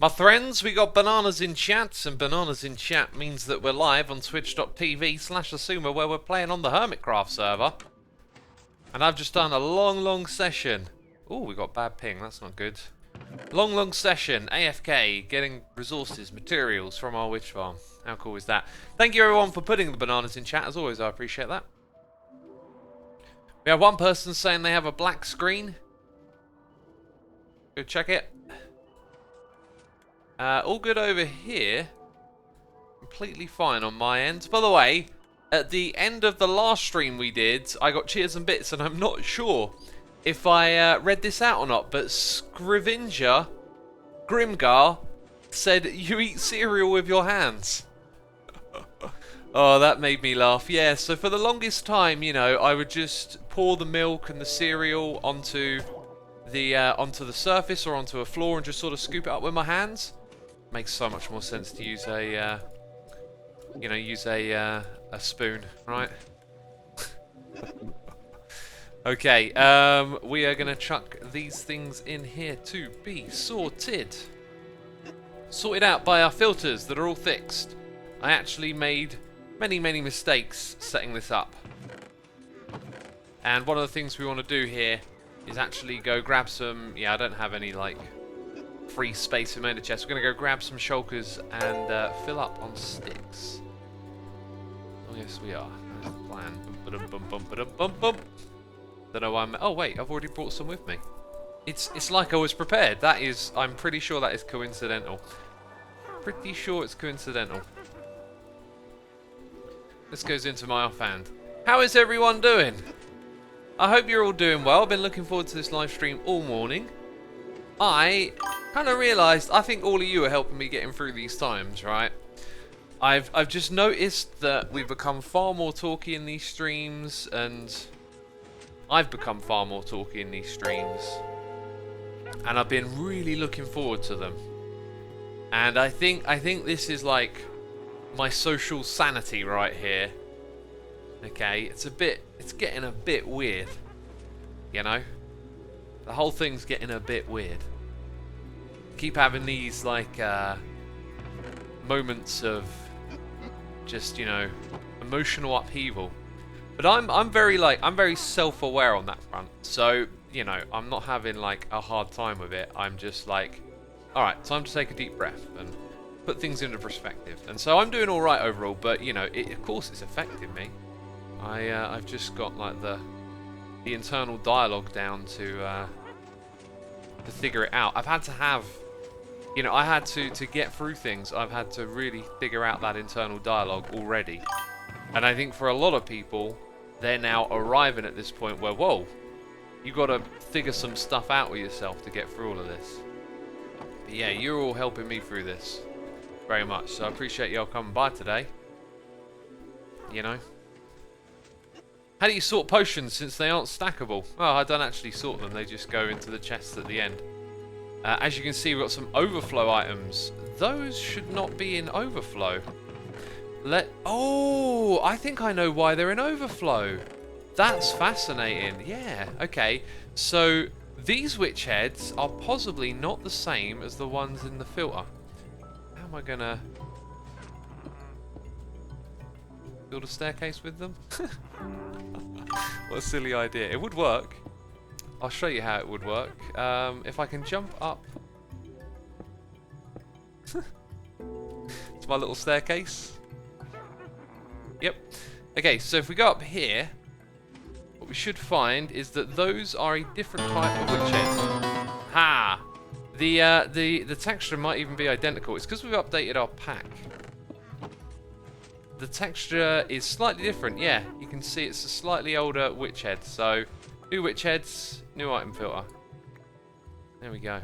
My friends, we got bananas in chat, and bananas in chat means that we're live on twitch.tv/Asuma, where we're playing on the Hermitcraft server. And I've just done a long session. Oh, we got bad ping, that's not good. Long session, AFK, getting resources, materials from our witch farm. How cool is that? Thank you everyone for putting the bananas in chat, as always, I appreciate that. We have one person saying they have a black screen. Go check it. All good over here. Completely fine on my end. By the way, at the end of the last stream we did, I got cheers and bits, and I'm not sure if I read this out or not, but Scrivenger Grimgar said, "You eat cereal with your hands." Oh, that made me laugh. Yeah, so for the longest time, you know, I would just pour the milk and the cereal onto the surface or onto a floor and just sort of scoop it up with my hands. Makes so much more sense to use a, a spoon, right? Okay, we are gonna chuck these things in here to be sorted. Sorted out by our filters that are all fixed. I actually made many mistakes setting this up. And one of the things we want to do here is actually go grab some, I don't have any like free space in my inner chest. We're going to go grab some shulkers and fill up on sticks. Oh yes we are. That's the plan. Don't know why oh wait, I've already brought some with me. It's like I was prepared. That is, I'm pretty sure that is coincidental. Pretty sure it's coincidental. This goes into my offhand. How is everyone doing? I hope you're all doing well. I've been looking forward to this live stream all morning. I kind of realised, I think all of you are helping me getting through these times, right? I've just noticed that we've become far more talky in these streams, and I've become far more talky in these streams, and I've been really looking forward to them. And I think this is like my social sanity right here. Okay, it's getting a bit weird, you know? The whole thing's getting a bit weird. Keep having these like moments of just, you know, emotional upheaval. But I'm very self-aware on that front. So, you know, I'm not having like a hard time with it. I'm just like, all right, time to take a deep breath and put things into perspective. And so I'm doing all right overall, but you know, of course it's affecting me. I've just got like the internal dialogue down to figure it out. I've had to have, you know, I had to get through things. I've had to really figure out that internal dialogue already. And I think for a lot of people, they're now arriving at this point where, whoa, you got to figure some stuff out with yourself to get through all of this. But yeah, you're all helping me through this very much. So I appreciate y'all coming by today. You know. How do you sort potions since they aren't stackable? Well, I don't actually sort them. They just go into the chests at the end. As you can see, we've got some overflow items. Those should not be in overflow. Oh, I think I know why they're in overflow. That's fascinating. Yeah, okay. So these witch heads are possibly not the same as the ones in the filter. How am I gonna build a staircase with them? What a silly idea. It would work. I'll show you how it would work. If I can jump up to my little staircase. Yep. Okay, so if we go up here, what we should find is that those are a different type of witch head. Ha! The texture might even be identical. It's because we've updated our pack. The texture is slightly different. Yeah, you can see it's a slightly older witch head. So, new witch heads, new item filter. There we go.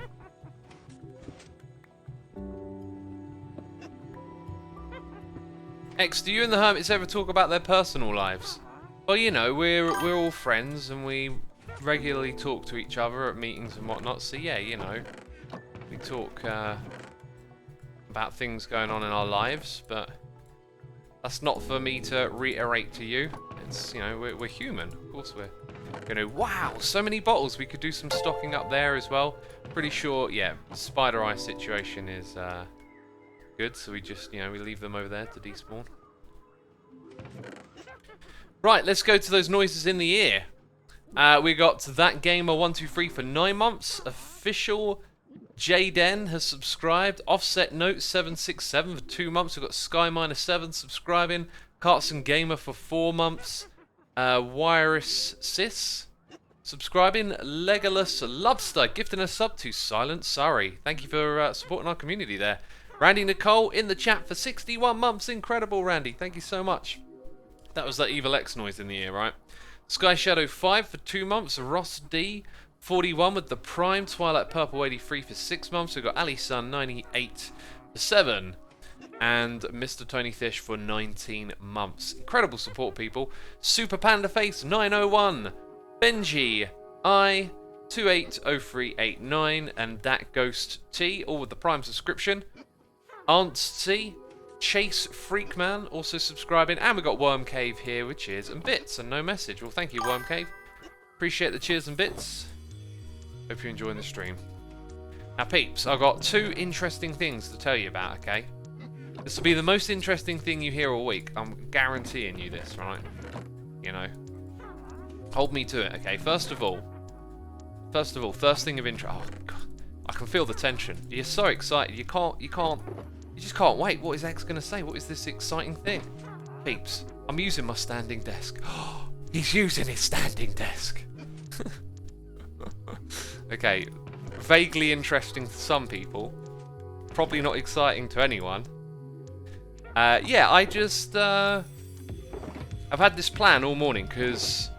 X, do you and the Hermits ever talk about their personal lives? Well, you know, we're all friends and we regularly talk to each other at meetings and whatnot. So yeah, you know, we talk about things going on in our lives, but that's not for me to reiterate to you. It's, you know, we're human. Of course we're gonna. Wow, so many bottles. We could do some stocking up there as well. Pretty sure, yeah, spider eye situation is good. So we just, you know, we leave them over there to despawn. Right, let's go to those noises in the ear. We got That Gamer123 for 9 months. Official Jaden has subscribed. Offset Note 767 for 2 months. We've got Sky-7 subscribing. Cartson Gamer for 4 months. Wirus Sis subscribing. Legolas Lobster gifting a sub to Silent Surrey. Thank you for supporting our community there. Randy Nicole in the chat for 61 months. Incredible, Randy. Thank you so much. That was that Evil X noise in the ear, right? Sky Shadow 5 for 2 months. Ross D 41 with the Prime. Twilight Purple 83 for 6 months. We've got Ali Sun 98 for 7. And Mr. Tony Fish for 19 months. Incredible support, people. Super Panda Face 901. Benji I 280389 and Dat Ghost T, all with the Prime subscription. Aunt C, Chase Freakman also subscribing, and we got Worm Cave here with cheers and bits and no message. Well, thank you, Worm Cave. Appreciate the cheers and bits. Hope you're enjoying the stream. Now, peeps, I've got 2 interesting things to tell you about. Okay, this will be the most interesting thing you hear all week. I'm guaranteeing you this, right? You know, hold me to it. Okay, first of all, first thing of intro. Oh God, I can feel the tension. You're so excited. You just can't wait. What is X going to say? What is this exciting thing? Peeps, I'm using my standing desk. He's using his standing desk. Okay, vaguely interesting to some people. Probably not exciting to anyone. Yeah, I just... I've had this plan all morning because,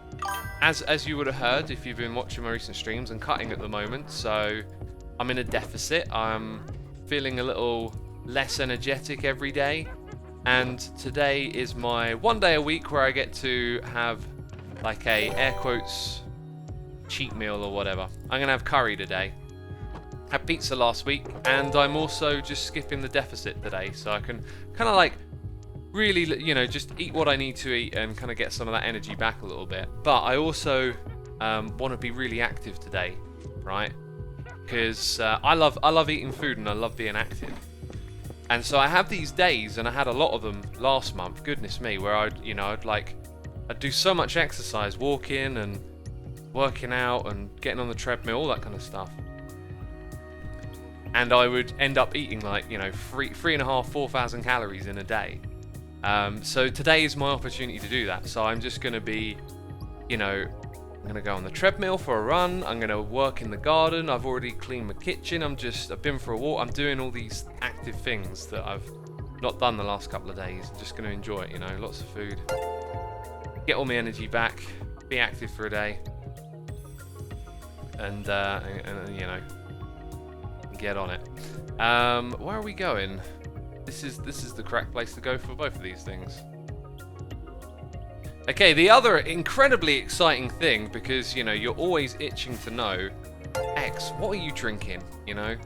as you would have heard if you've been watching my recent streams, I'm cutting at the moment, so I'm in a deficit. I'm feeling a little less energetic every day, and today is my 1 day a week where I get to have like a air quotes cheat meal or whatever. I'm gonna have curry today. Had pizza last week, and I'm also just skipping the deficit today, so I can kind of like really, you know, just eat what I need to eat and kind of get some of that energy back a little bit. But I also want to be really active today, right? Because I love eating food and I love being active. And so I have these days, and I had a lot of them last month, goodness me, where I'd do so much exercise, walking and working out and getting on the treadmill, all that kind of stuff. And I would end up eating like, you know, 3,500, 4,000 calories in a day. So today is my opportunity to do that. So I'm just going to be, you know, I'm going to go on the treadmill for a run. I'm going to work in the garden. I've already cleaned my kitchen. I've been for a walk. I'm doing all these active things that I've not done the last couple of days. I'm just going to enjoy it, you know, lots of food. Get all my energy back. Be active for a day. And you know, get on it. Where are we going? This is the correct place to go for both of these things. Okay, the other incredibly exciting thing, because, you know, you're always itching to know, X, what are you drinking, you know?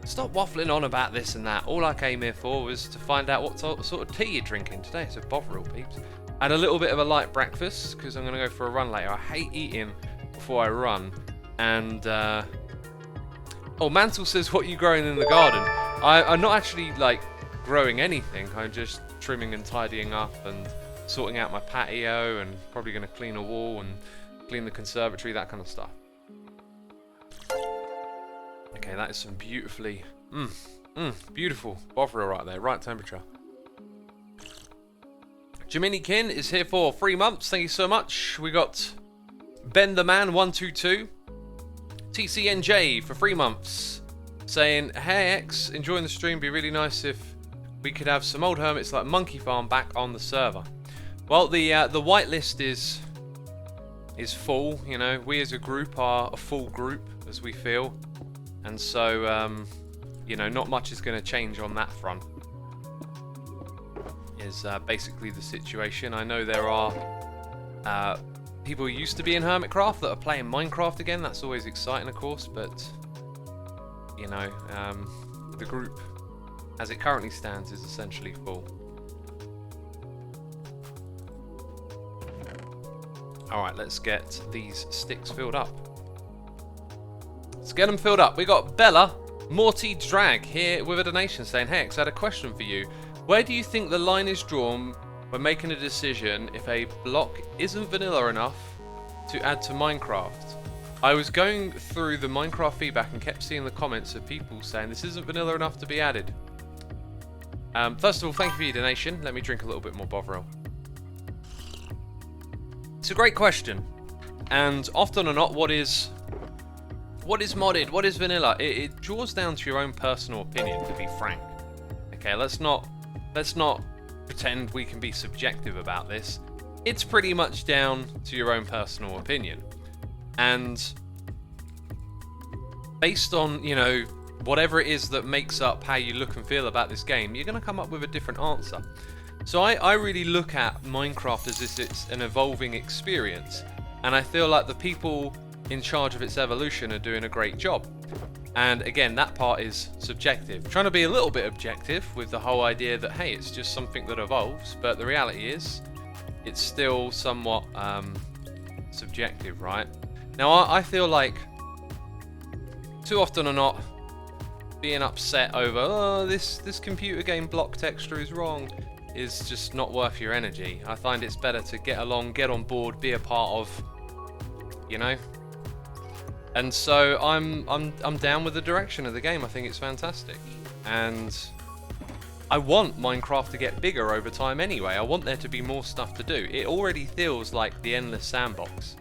Stop waffling on about this and that. All I came here for was to find out what sort of tea you're drinking today, so Bovril, peeps. And a little bit of a light breakfast, because I'm going to go for a run later. I hate eating before I run. And, oh, Mantle says, what are you growing in the garden? I'm not actually, like, growing anything. I'm just trimming and tidying up and sorting out my patio, and probably going to clean a wall and clean the conservatory, that kind of stuff. Okay, that is some beautifully, beautiful Bovril right there, right temperature. Jiminy Kin is here for 3 months. Thank you so much. We got Ben the Man 122, TCNJ for 3 months, saying, "Hey X, enjoying the stream. Be really nice if we could have some old hermits like Monkey Farm back on the server." Well, the whitelist is full. You know, we as a group are a full group, as we feel, and so you know, not much is going to change on that front. Is basically the situation. I know there are people who used to be in Hermitcraft that are playing Minecraft again. That's always exciting, of course, but you know, the group as it currently stands is essentially full. Alright, let's get these sticks filled up. Let's get them filled up. We got Bella Morty Drag here with a donation saying, "Hey X, I had a question for you. Where do you think the line is drawn when making a decision if a block isn't vanilla enough to add to Minecraft?" I was going through the Minecraft feedback and kept seeing the comments of people saying this isn't vanilla enough to be added. First of all, thank you for your donation. Let me drink a little bit more Bovril. It's a great question, and often or not, what is modded, what is vanilla? It draws down to your own personal opinion, to be frank. Okay, let's not pretend we can be subjective about this. It's pretty much down to your own personal opinion, and based on, you know, whatever it is that makes up how you look and feel about this game, you're going to come up with a different answer. So I really look at Minecraft as if it's an evolving experience, and I feel like the people in charge of its evolution are doing a great job. And again, that part is subjective. Trying to be a little bit objective with the whole idea that, hey, it's just something that evolves, but the reality is it's still somewhat subjective, right? Now, I feel like too often or not, being upset over, oh, this computer game block texture is wrong, is just not worth your energy. I find it's better to get along, get on board, be a part of, you know. And so I'm down with the direction of the game. I think it's fantastic, and I want Minecraft to get bigger over time anyway. I want there to be more stuff to do. It already feels like the endless sandbox.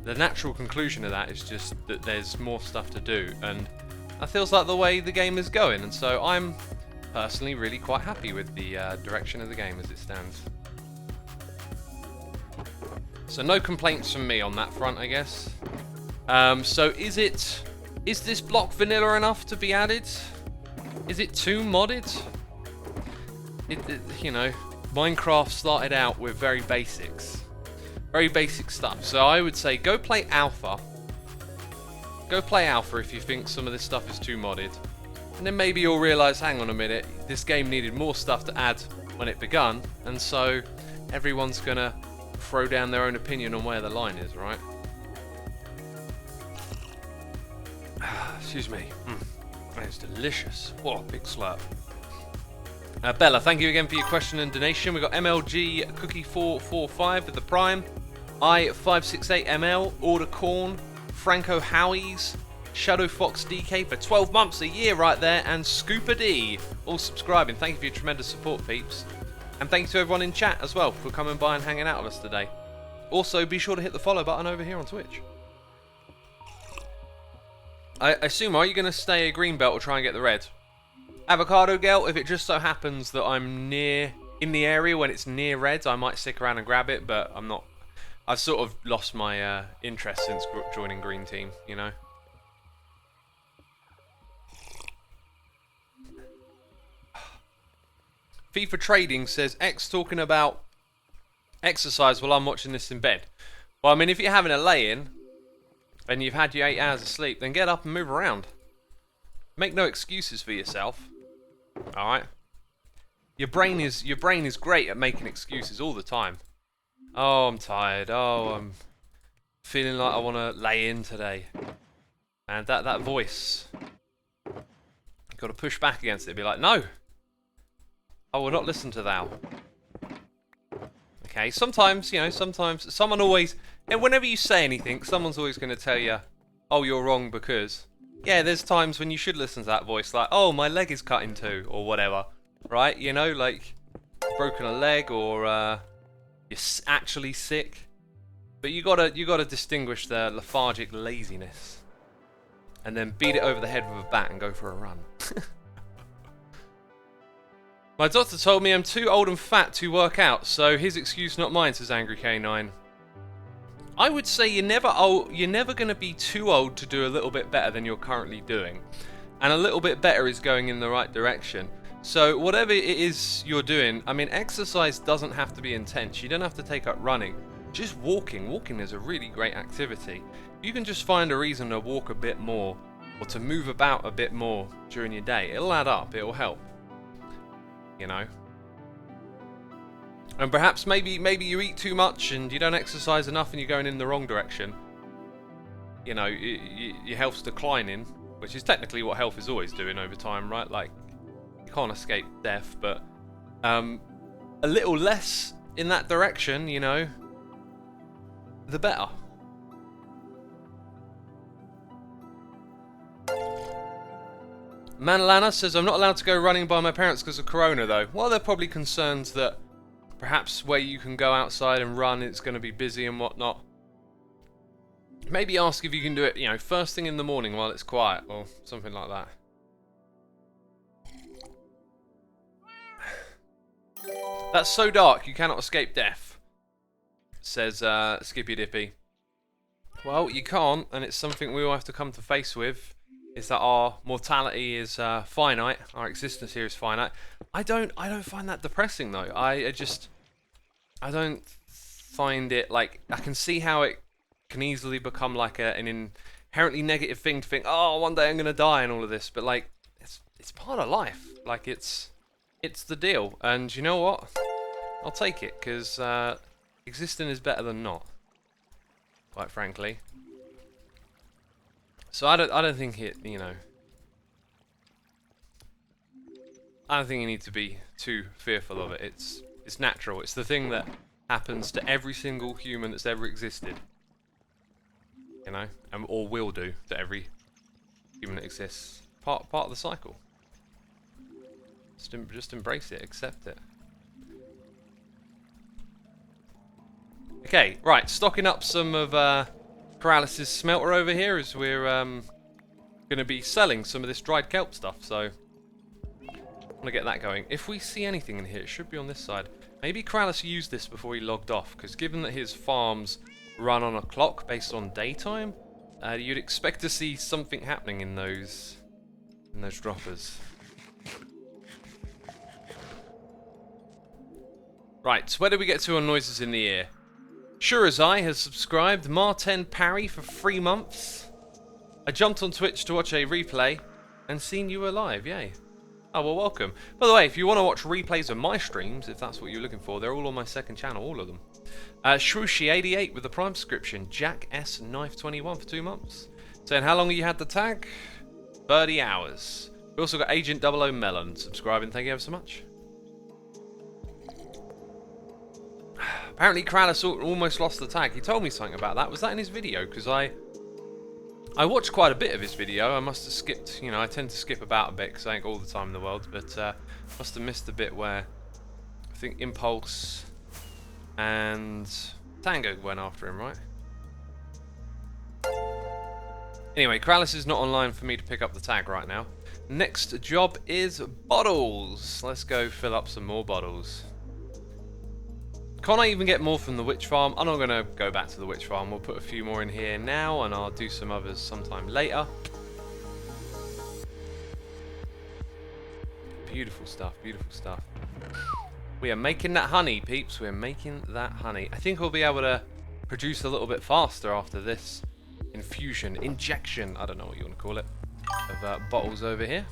The natural conclusion of that is just that there's more stuff to do, and that feels like the way the game is going, and so I'm personally really quite happy with the direction of the game as it stands. So no complaints from me on that front, I guess. So is this block vanilla enough to be added? Is it too modded? You know, Minecraft started out with very basic stuff. So I would say go play alpha. Go play alpha if you think some of this stuff is too modded. And then maybe you'll realise, hang on a minute, this game needed more stuff to add when it begun, and so everyone's gonna throw down their own opinion on where the line is, right? Excuse me. That is delicious. What a big slurp. Bella, thank you again for your question and donation. We've got MLG Cookie 445 with the Prime, I568ML, Order Corn, Franco Howies, Shadow Fox DK for 12 months a year right there, and Scooper D all subscribing. Thank you for your tremendous support, peeps. And thanks to everyone in chat as well for coming by and hanging out with us today. Also, be sure to hit the follow button over here on Twitch. I assume, are you going to stay a green belt or try and get the red? Avocado Girl, if it just so happens that I'm in the area when it's near red, I might stick around and grab it, but I'm not. I've sort of lost my interest since joining Green Team, you know? FIFA Trading says, X talking about exercise while I'm watching this in bed. Well, I mean, if you're having a lay-in and you've had your 8 hours of sleep, then get up and move around. Make no excuses for yourself. Alright? Your brain is great at making excuses all the time. Oh, I'm tired. Oh, I'm feeling like I want to lay in today. And that voice, you've got to push back against it. Be like, no, I will not listen to thou. Okay, sometimes, you know, sometimes someone always, and whenever you say anything, someone's always going to tell you, oh, you're wrong because, yeah, there's times when you should listen to that voice, like, oh, my leg is cut in two, or whatever, right? You know, like, broken a leg, or you're actually sick. But you gotta distinguish the lethargic laziness, and then beat it over the head with a bat and go for a run. My doctor told me I'm too old and fat to work out, so his excuse not mine, says Angry K9. I would say you're never going to be too old to do a little bit better than you're currently doing. And a little bit better is going in the right direction. So whatever it is you're doing, I mean, exercise doesn't have to be intense. You don't have to take up running. Just walking. Walking is a really great activity. You can just find a reason to walk a bit more, or to move about a bit more during your day. It'll add up. It'll help. You know. And perhaps maybe you eat too much and you don't exercise enough and you're going in the wrong direction. You know, your health's declining, which is technically what health is always doing over time, right? Like, you can't escape death, but a little less in that direction, you know, the better. Manlana says, I'm not allowed to go running by my parents because of Corona, though. Well, they're probably concerned that perhaps where you can go outside and run, it's going to be busy and whatnot. Maybe ask if you can do it, you know, first thing in the morning while it's quiet, or something like that. That's so dark, you cannot escape death, says Skippy Dippy. Well, you can't, and it's something we all have to come to face with, is that our mortality is finite, our existence here is finite. I don't find that depressing, though. I don't find it, like, I can see how it can easily become like an inherently negative thing to think, oh, one day I'm gonna die and all of this, but like, it's part of life. Like, it's the deal, and you know what? I'll take it, because existing is better than not, quite frankly. So I don't think it, you know, I don't think you need to be too fearful of it. It's natural. It's the thing that happens to every single human that's ever existed. You know, or will do to every human that exists. Part of the cycle. Just embrace it, accept it. Okay, right, stocking up some of Corrales' smelter over here, as we're going to be selling some of this dried kelp stuff, so I want to get that going. If we see anything in here, it should be on this side. Maybe Corrales used this before he logged off, because given that his farms run on a clock based on daytime, you'd expect to see something happening in those droppers. Right, where did we get to on noises in the ear? Sure as I has subscribed. Martin Parry for 3 months. I jumped on Twitch to watch a replay and seen you were live. Yay. Oh, well, welcome. By the way, if you want to watch replays of my streams, if that's what you're looking for, they're all on my second channel, all of them. Shrooshi88 with the Prime subscription. Jack S Knife 21 for 2 months. Saying, how long have you had the tag? 30 hours. We also got Agent 00 Melon subscribing. Thank you ever so much. Apparently Corrales almost lost the tag. He told me something about that. Was that in his video? Because I watched quite a bit of his video. I must have skipped, you know, I tend to skip about a bit because I ain't got all the time in the world. But must have missed the bit where I think Impulse and Tango went after him, right? Anyway, Corrales is not online for me to pick up the tag right now. Next job is bottles. Let's go fill up some more bottles. Can't I even get more from the witch farm? I'm not going to go back to the witch farm. We'll put a few more in here now, and I'll do some others sometime later. Beautiful stuff, beautiful stuff. We are making that honey, peeps. We're making that honey. I think we'll be able to produce a little bit faster after this injection, I don't know what you want to call it, of bottles over here.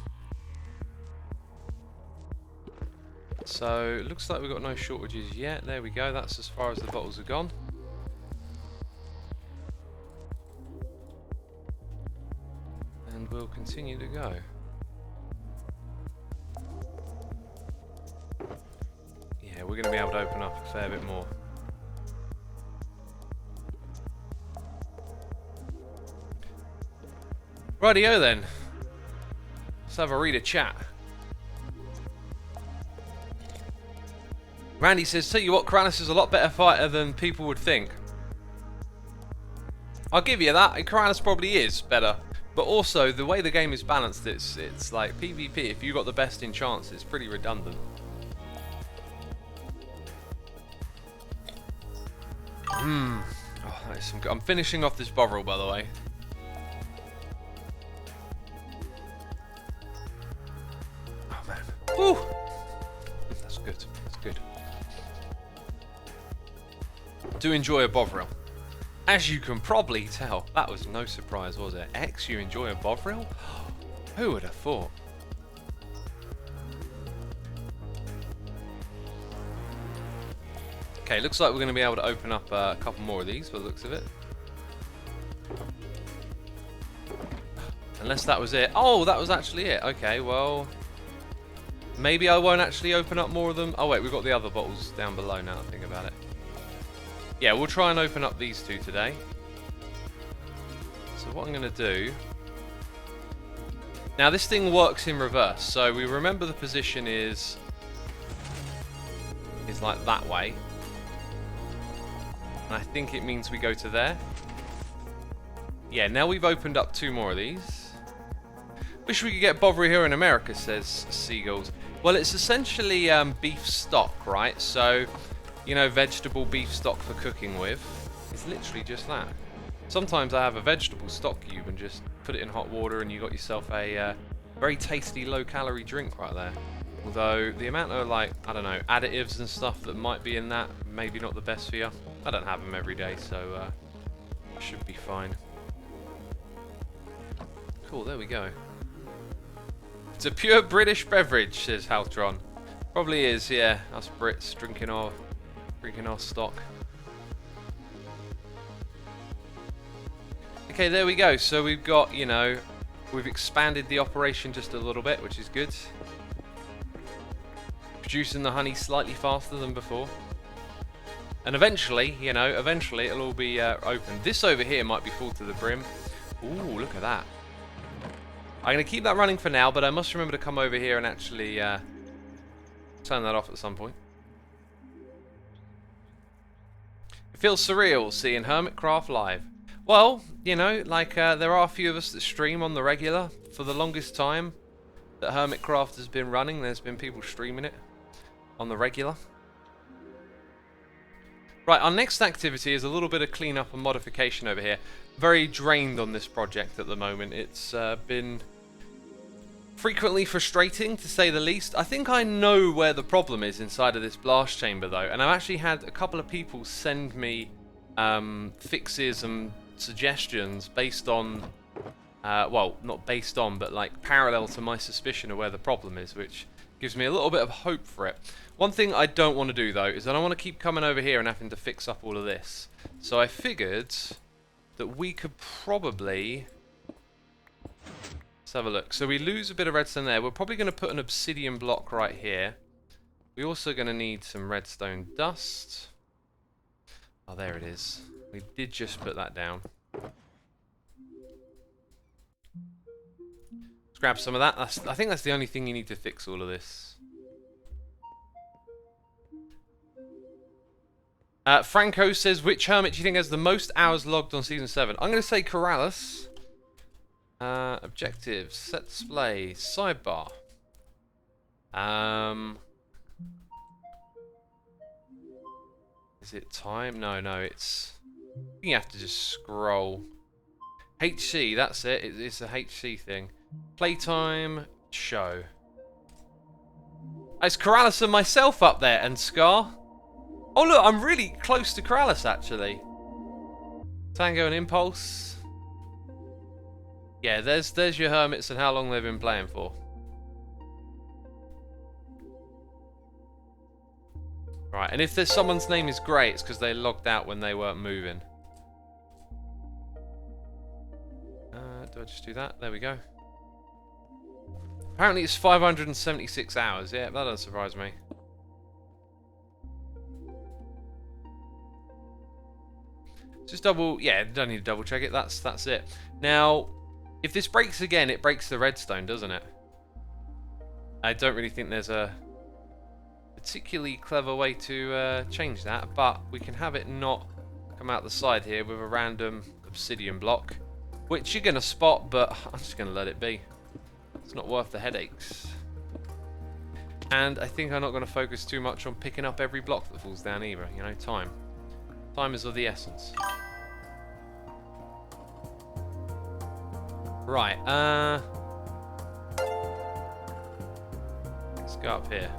So, it looks like we've got no shortages yet. There we go, that's as far as the bottles have gone. And we'll continue to go. Yeah, we're going to be able to open up a fair bit more. Rightio then. Let's have a read of chat. Randy says, tell you what, Corrales is a lot better fighter than people would think. I'll give you that. Corrales probably is better. But also, the way the game is balanced, it's like PvP. If you got the best in chance, it's pretty redundant. Oh, that is some good. I'm finishing off this bovril, by the way. Oh, man. Woo! That's good. That's good. Do enjoy a bovril. As you can probably tell, that was no surprise, was it? X, you enjoy a bovril? Who would have thought? Okay, looks like we're going to be able to open up a couple more of these by the looks of it. Unless that was it. Oh, that was actually it. Okay, well... maybe I won't actually open up more of them. Oh wait, we've got the other bottles down below now that I think about it. Yeah, we'll try and open up these two today. So what I'm going to do... now this thing works in reverse, so we remember the position is like that way. And I think it means we go to there. Yeah, now we've opened up two more of these. Wish we could get Bovary here in America, says Seagulls. Well, it's essentially beef stock, right? So, you know, vegetable beef stock for cooking with. It's literally just that. Sometimes I have a vegetable stock cube and just put it in hot water and you got yourself a very tasty low-calorie drink right there. Although, the amount of, like, I don't know, additives and stuff that might be in that, maybe not the best for you. I don't have them every day, so should be fine. Cool, there we go. It's a pure British beverage, says Haltron. Probably is, yeah. Us Brits drinking our stock. Okay, there we go. So we've got, you know, we've expanded the operation just a little bit, which is good. Producing the honey slightly faster than before. And eventually, you know, eventually it'll all be open. This over here might be full to the brim. Ooh, look at that. I'm going to keep that running for now, but I must remember to come over here and actually turn that off at some point. It feels surreal seeing Hermitcraft live. Well, you know, like there are a few of us that stream on the regular. For the longest time that Hermitcraft has been running, there's been people streaming it on the regular. Right, our next activity is a little bit of cleanup and modification over here. Very drained on this project at the moment. It's been frequently frustrating, to say the least. I think I know where the problem is inside of this blast chamber, though. And I've actually had a couple of people send me fixes and suggestions based on... well, not based on, but like parallel to my suspicion of where the problem is, which gives me a little bit of hope for it. One thing I don't want to do, though, is I don't want to keep coming over here and having to fix up all of this. So I figured that we could probably... let's have a look. So we lose a bit of redstone there. We're probably going to put an obsidian block right here. We're also going to need some redstone dust. Oh, there it is. We did just put that down. Let's grab some of that. I think that's the only thing you need to fix all of this. Franco says, which hermit do you think has the most hours logged on Season 7? I'm going to say Corrales. Objectives, set display, sidebar. Is it time? No, it's... you have to just scroll. HC, that's it. It's a HC thing. Playtime, show. It's Corrales and myself up there, and Scar. Oh look, I'm really close to Corrales actually. Tango and Impulse. Yeah, there's your hermits and how long they've been playing for. Right, and if there's someone's name is Grey, it's because they logged out when they weren't moving. Do I just do that? There we go. Apparently it's 576 hours. Yeah, that doesn't surprise me. Just double, yeah, don't need to double check it, that's it. Now, if this breaks again, it breaks the redstone, doesn't it? I don't really think there's a particularly clever way to change that, but we can have it not come out the side here with a random obsidian block, which you're going to spot, but I'm just going to let it be. It's not worth the headaches. And I think I'm not going to focus too much on picking up every block that falls down either, you know, time. Time is of the essence. Right, let's go up here.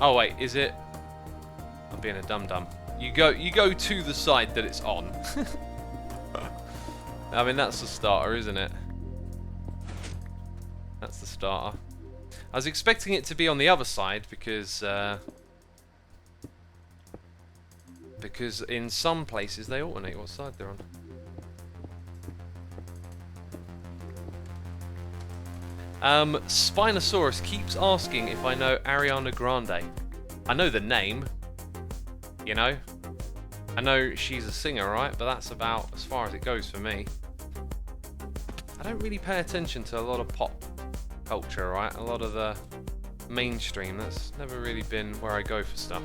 Oh wait, is it? I'm being a dum-dum. You go to the side that it's on. I mean, that's the starter, isn't it? That's the starter. I was expecting it to be on the other side because in some places they alternate what side they're on. Spinosaurus keeps asking if I know Ariana Grande. I know the name, you know. I know she's a singer, right? But that's about as far as it goes for me. I don't really pay attention to a lot of pop culture, right? A lot of the mainstream. That's never really been where I go for stuff.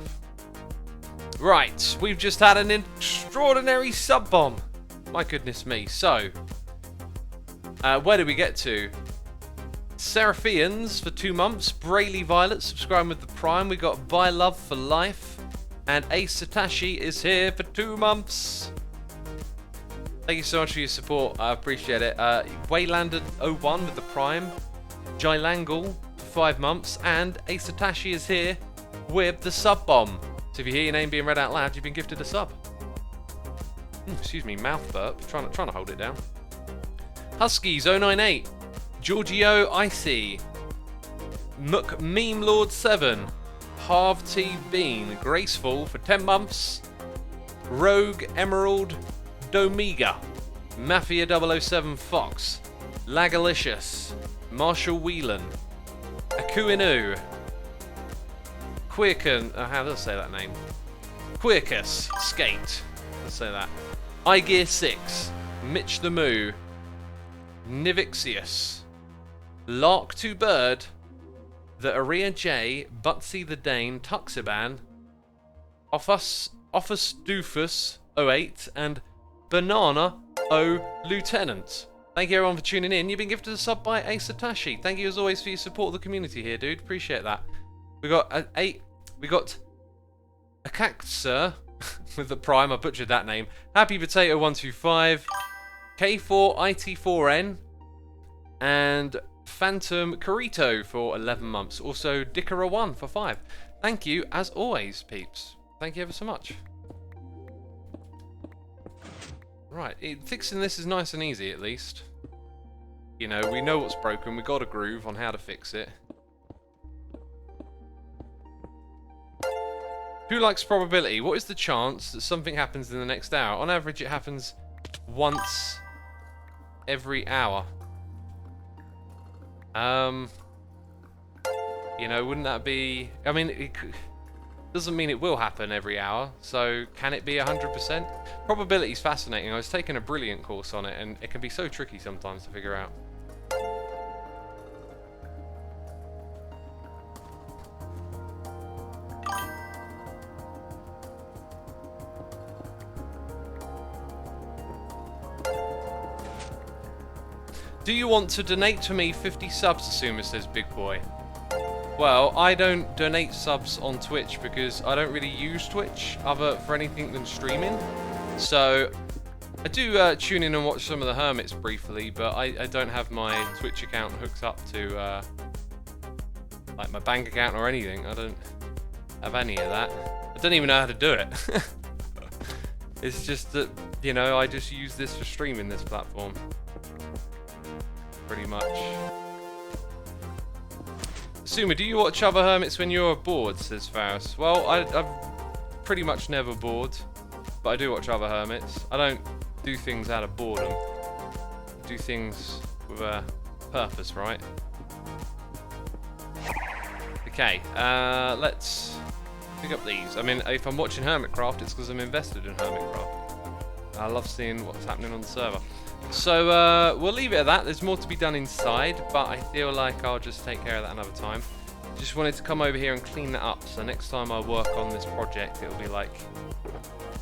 Right, we've just had an extraordinary sub bomb. My goodness me. So, where did we get to? Seraphians for 2 months. Brayley Violet subscribing with the Prime. We got By Love for Life. And Ace Satoshi is here for 2 months. Thank you so much for your support. I appreciate it. Waylander01 with the Prime. Jilangle for 5 months. And Ace Satoshi is here with the sub bomb. So if you hear your name being read out loud, you've been gifted a sub. Excuse me, mouth burp. Trying to hold it down. Huskies098. Giorgio Icy, Meme Lord 7, Half T Bean, Graceful for 10 months, Rogue Emerald Domega, Mafia 007 Fox, Lagalicious, Marshall Whelan, Akuinu, Quirken, how do I say that name? Quirkus Skate, let's say that. iGear 6, Mitch the Moo, Nivixius, Lark to Bird, the Aria J, Butsy the Dane, Tuxiban, Office Doofus 08, and Banana O Lieutenant. Thank you everyone for tuning in. You've been gifted a sub by Ace Satoshi. Thank you as always for your support of the community here, dude. Appreciate that. We got a Akaxer with the Prime. I butchered that name. Happy Potato 125, K4IT4N, and Phantom Carito for 11 months. Also Dickera1 for 5. Thank you as always, peeps. Thank you ever so much. Right, fixing this is nice and easy at least. You know, we know what's broken, we got a groove on how to fix it. Who likes probability? What is the chance that something happens in the next hour? On average it happens once every hour. You know, wouldn't that be... I mean, it doesn't mean it will happen every hour, so can it be 100%? Probability is fascinating. I was taking a brilliant course on it, and it can be so tricky sometimes to figure out. Do you want to donate to me 50 subs, Asuma, says Big Boy? Well, I don't donate subs on Twitch because I don't really use Twitch for anything than streaming. So, I do tune in and watch some of the Hermits briefly, but I don't have my Twitch account hooked up to like my bank account or anything. I don't have any of that. I don't even know how to do it. It's just that, you know, I just use this for streaming this platform. Pretty much. Asuma, do you watch other Hermits when you're bored, says Faris? Well, I'm pretty much never bored, but I do watch other Hermits. I don't do things out of boredom. I do things with a purpose, right? Okay, let's pick up these. I mean, if I'm watching Hermitcraft, it's because I'm invested in Hermitcraft. I love seeing what's happening on the server. So we'll leave it at that. There's more to be done inside, but I feel like I'll just take care of that another time. Just wanted to come over here and clean that up, so next time I work on this project it'll be like,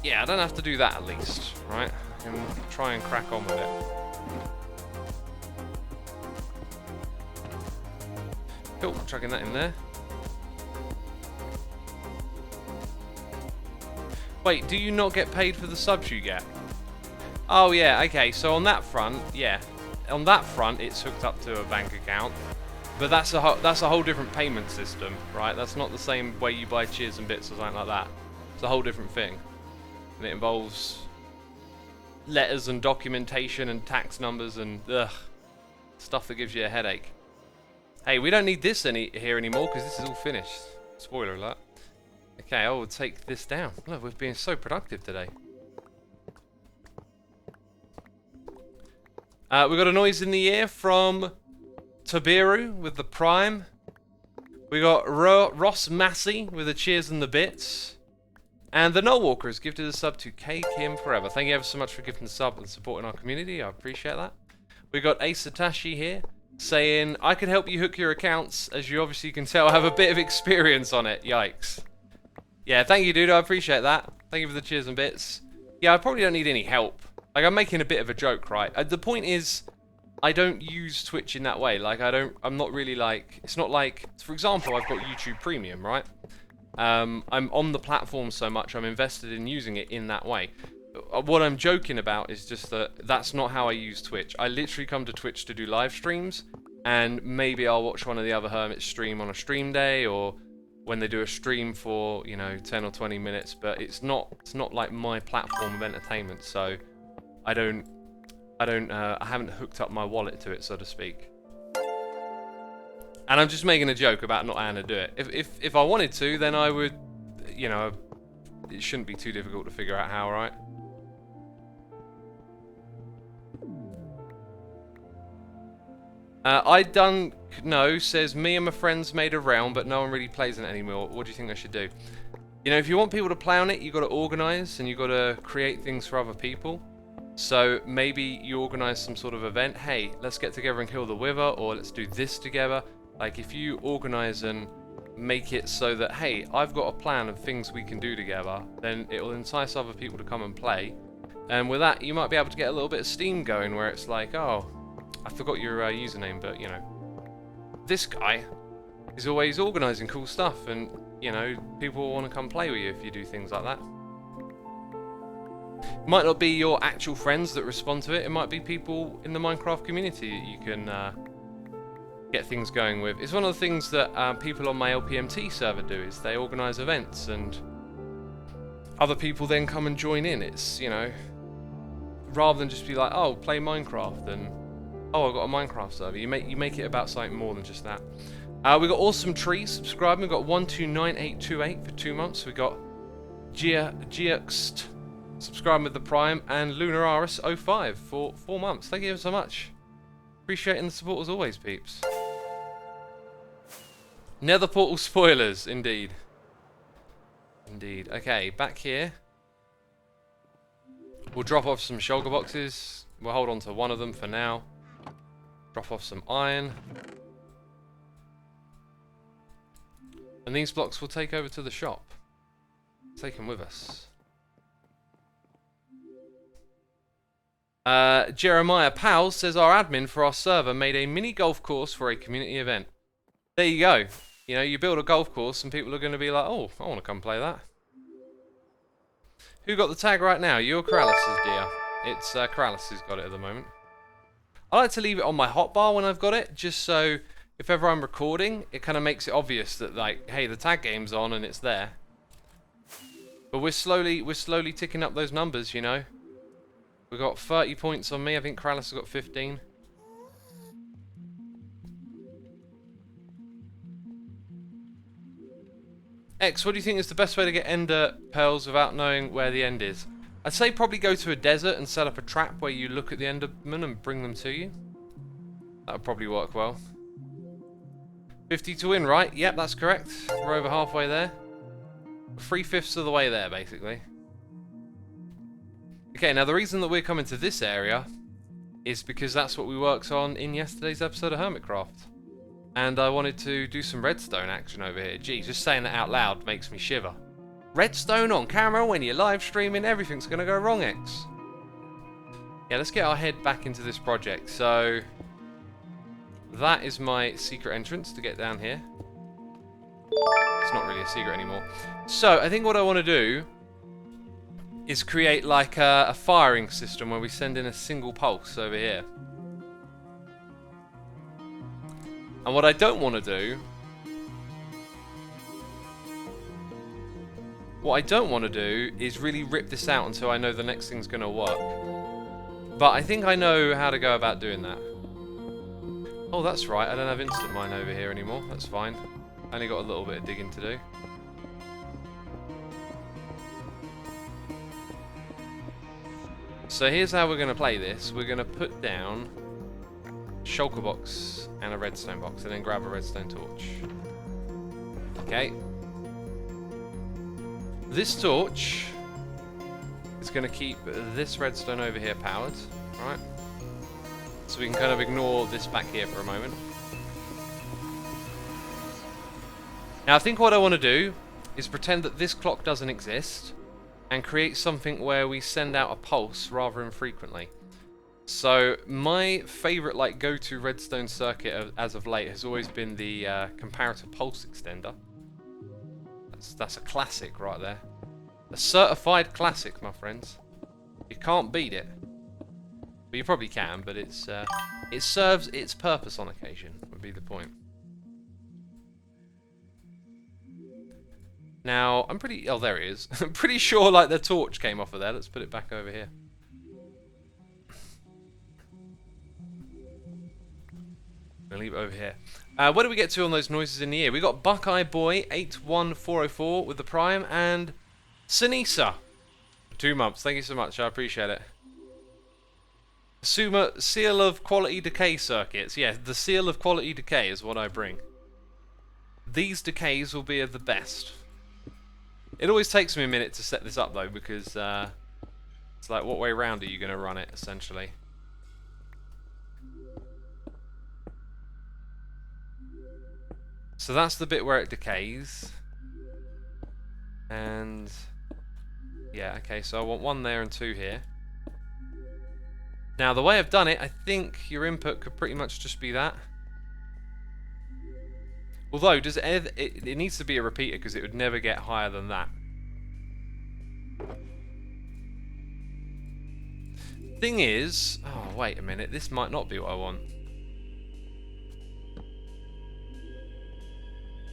yeah, I don't have to do that at least, right? I can try and crack on with it. Cool, chucking that in there. Wait, do you not get paid for the subs you get? Oh yeah, okay, so on that front, yeah. On that front, it's hooked up to a bank account. But that's a whole different payment system, right? That's not the same way you buy cheers and bits or something like that. It's a whole different thing. And it involves letters and documentation and tax numbers and stuff that gives you a headache. Hey, we don't need this here anymore because this is all finished. Spoiler alert. Okay, I will take this down. Look, we've been so productive today. We got a noise in the ear from Tabiru with the Prime. We got Ross Massey with the cheers and the bits. And the Null Walker has gifted a sub to K Kim Forever. Thank you ever so much for gifting the sub and supporting our community. I appreciate that. We got Ace Satoshi here saying, I could help you hook your accounts. As you obviously can tell, I have a bit of experience on it. Yikes. Yeah, thank you, dude. I appreciate that. Thank you for the cheers and bits. Yeah, I probably don't need any help. Like, I'm making a bit of a joke, right? The point is, I don't use Twitch in that way. Like, I'm not really like, it's not like, for example, I've got YouTube Premium, right? I'm on the platform so much, I'm invested in using it in that way. What I'm joking about is just that that's not how I use Twitch. I literally come to Twitch to do live streams, and maybe I'll watch one of the other hermits stream on a stream day, or when they do a stream for, you know, 10 or 20 minutes, but it's not like my platform of entertainment, so I haven't hooked up my wallet to it, so to speak. And I'm just making a joke about not having to do it. If I wanted to, then I would, you know, it shouldn't be too difficult to figure out how, right? I done no says me and my friends made a realm, but no one really plays in it anymore. What do you think I should do? You know, if you want people to play on it, you got to organize and you got to create things for other people. So maybe you organize some sort of event. Hey, let's get together and kill the Wither, or let's do this together. Like, if you organize and make it so that, hey, I've got a plan of things we can do together, then it will entice other people to come and play. And with that, you might be able to get a little bit of steam going, where it's like, oh, I forgot your username, but, you know, this guy is always organizing cool stuff, and, you know, people will want to come play with you if you do things like that. It might not be your actual friends that respond to it. It might be people in the Minecraft community that you can get things going with. It's one of the things that people on my LPMT server do, is they organize events and other people then come and join in. It's, you know, rather than just be like, oh, play Minecraft, and oh, I've got a Minecraft server. You make it about something more than just that. We got Awesome Tree subscribing. We got 129828 for 2 months. We got Giaxt subscribing with the Prime, and Lunararis05 for 4 months. Thank you so much. Appreciating the support as always, peeps. Nether portal spoilers, indeed. Indeed. Okay, back here. We'll drop off some shulker boxes. We'll hold on to one of them for now. Drop off some iron. And these blocks we'll take over to the shop. Take them with us. Jeremiah Powell says our admin for our server made a mini golf course for a community event. There you go. You know, you build a golf course and people are going to be like, oh, I want to come play that. Who got the tag right now? You or Corralis's, dear? It's Corralis who's got it at the moment. I like to leave it on my hotbar when I've got it, just so if ever I'm recording, it kind of makes it obvious that, like, hey, the tag game's on and it's there. But we're slowly ticking up those numbers, you know. We've got 30 points on me. I think Corralis has got 15. X, what do you think is the best way to get ender pearls without knowing where the end is? I'd say probably go to a desert and set up a trap where you look at the enderman and bring them to you. That would probably work well. 50 to win, right? Yep, that's correct. We're over halfway there. 3/5 of the way there, basically. Okay, now the reason that we're coming to this area is because that's what we worked on in yesterday's episode of Hermitcraft. And I wanted to do some redstone action over here. Gee, just saying that out loud makes me shiver. Redstone on camera when you're live streaming, everything's going to go wrong, X. Yeah, let's get our head back into this project. So, that is my secret entrance to get down here. It's not really a secret anymore. So, I think what I want to do is create like a firing system where we send in a single pulse over here. And what I don't want to do... What I don't want to do is really rip this out until I know the next thing's going to work. But I think I know how to go about doing that. Oh, that's right. I don't have instant mine over here anymore. That's fine. I only got a little bit of digging to do. So here's how we're going to play this. We're going to put down a shulker box and a redstone box, and then grab a redstone torch. Okay. This torch is going to keep this redstone over here powered, right? So we can kind of ignore this back here for a moment. Now I think what I want to do is pretend that this clock doesn't exist and create something where we send out a pulse rather infrequently. So my favourite like go-to redstone circuit as of late has always been the comparator pulse extender. That's a classic right there. A certified classic, my friends. You can't beat it. But you probably can, but it serves its purpose on occasion, would be the point. Now, I'm pretty... Oh, there it is. I'm pretty sure, like, the torch came off of there. Let's put it back over here. I'll leave it over here. What do we get to on those noises in the ear? We got Buckeye Boy 81404 with the Prime and Sinisa. 2 months. Thank you so much. I appreciate it. Suma Seal of Quality Decay circuits. Yeah, the Seal of Quality Decay is what I bring. These decays will be of the best. It always takes me a minute to set this up though, because it's like, what way round are you going to run it, essentially? So that's the bit where it decays. And yeah, okay, so I want 1 there and 2 here. Now the way I've done it, I think your input could pretty much just be that. Although, it needs to be a repeater because it would never get higher than that. Thing is... Oh, wait a minute. This might not be what I want.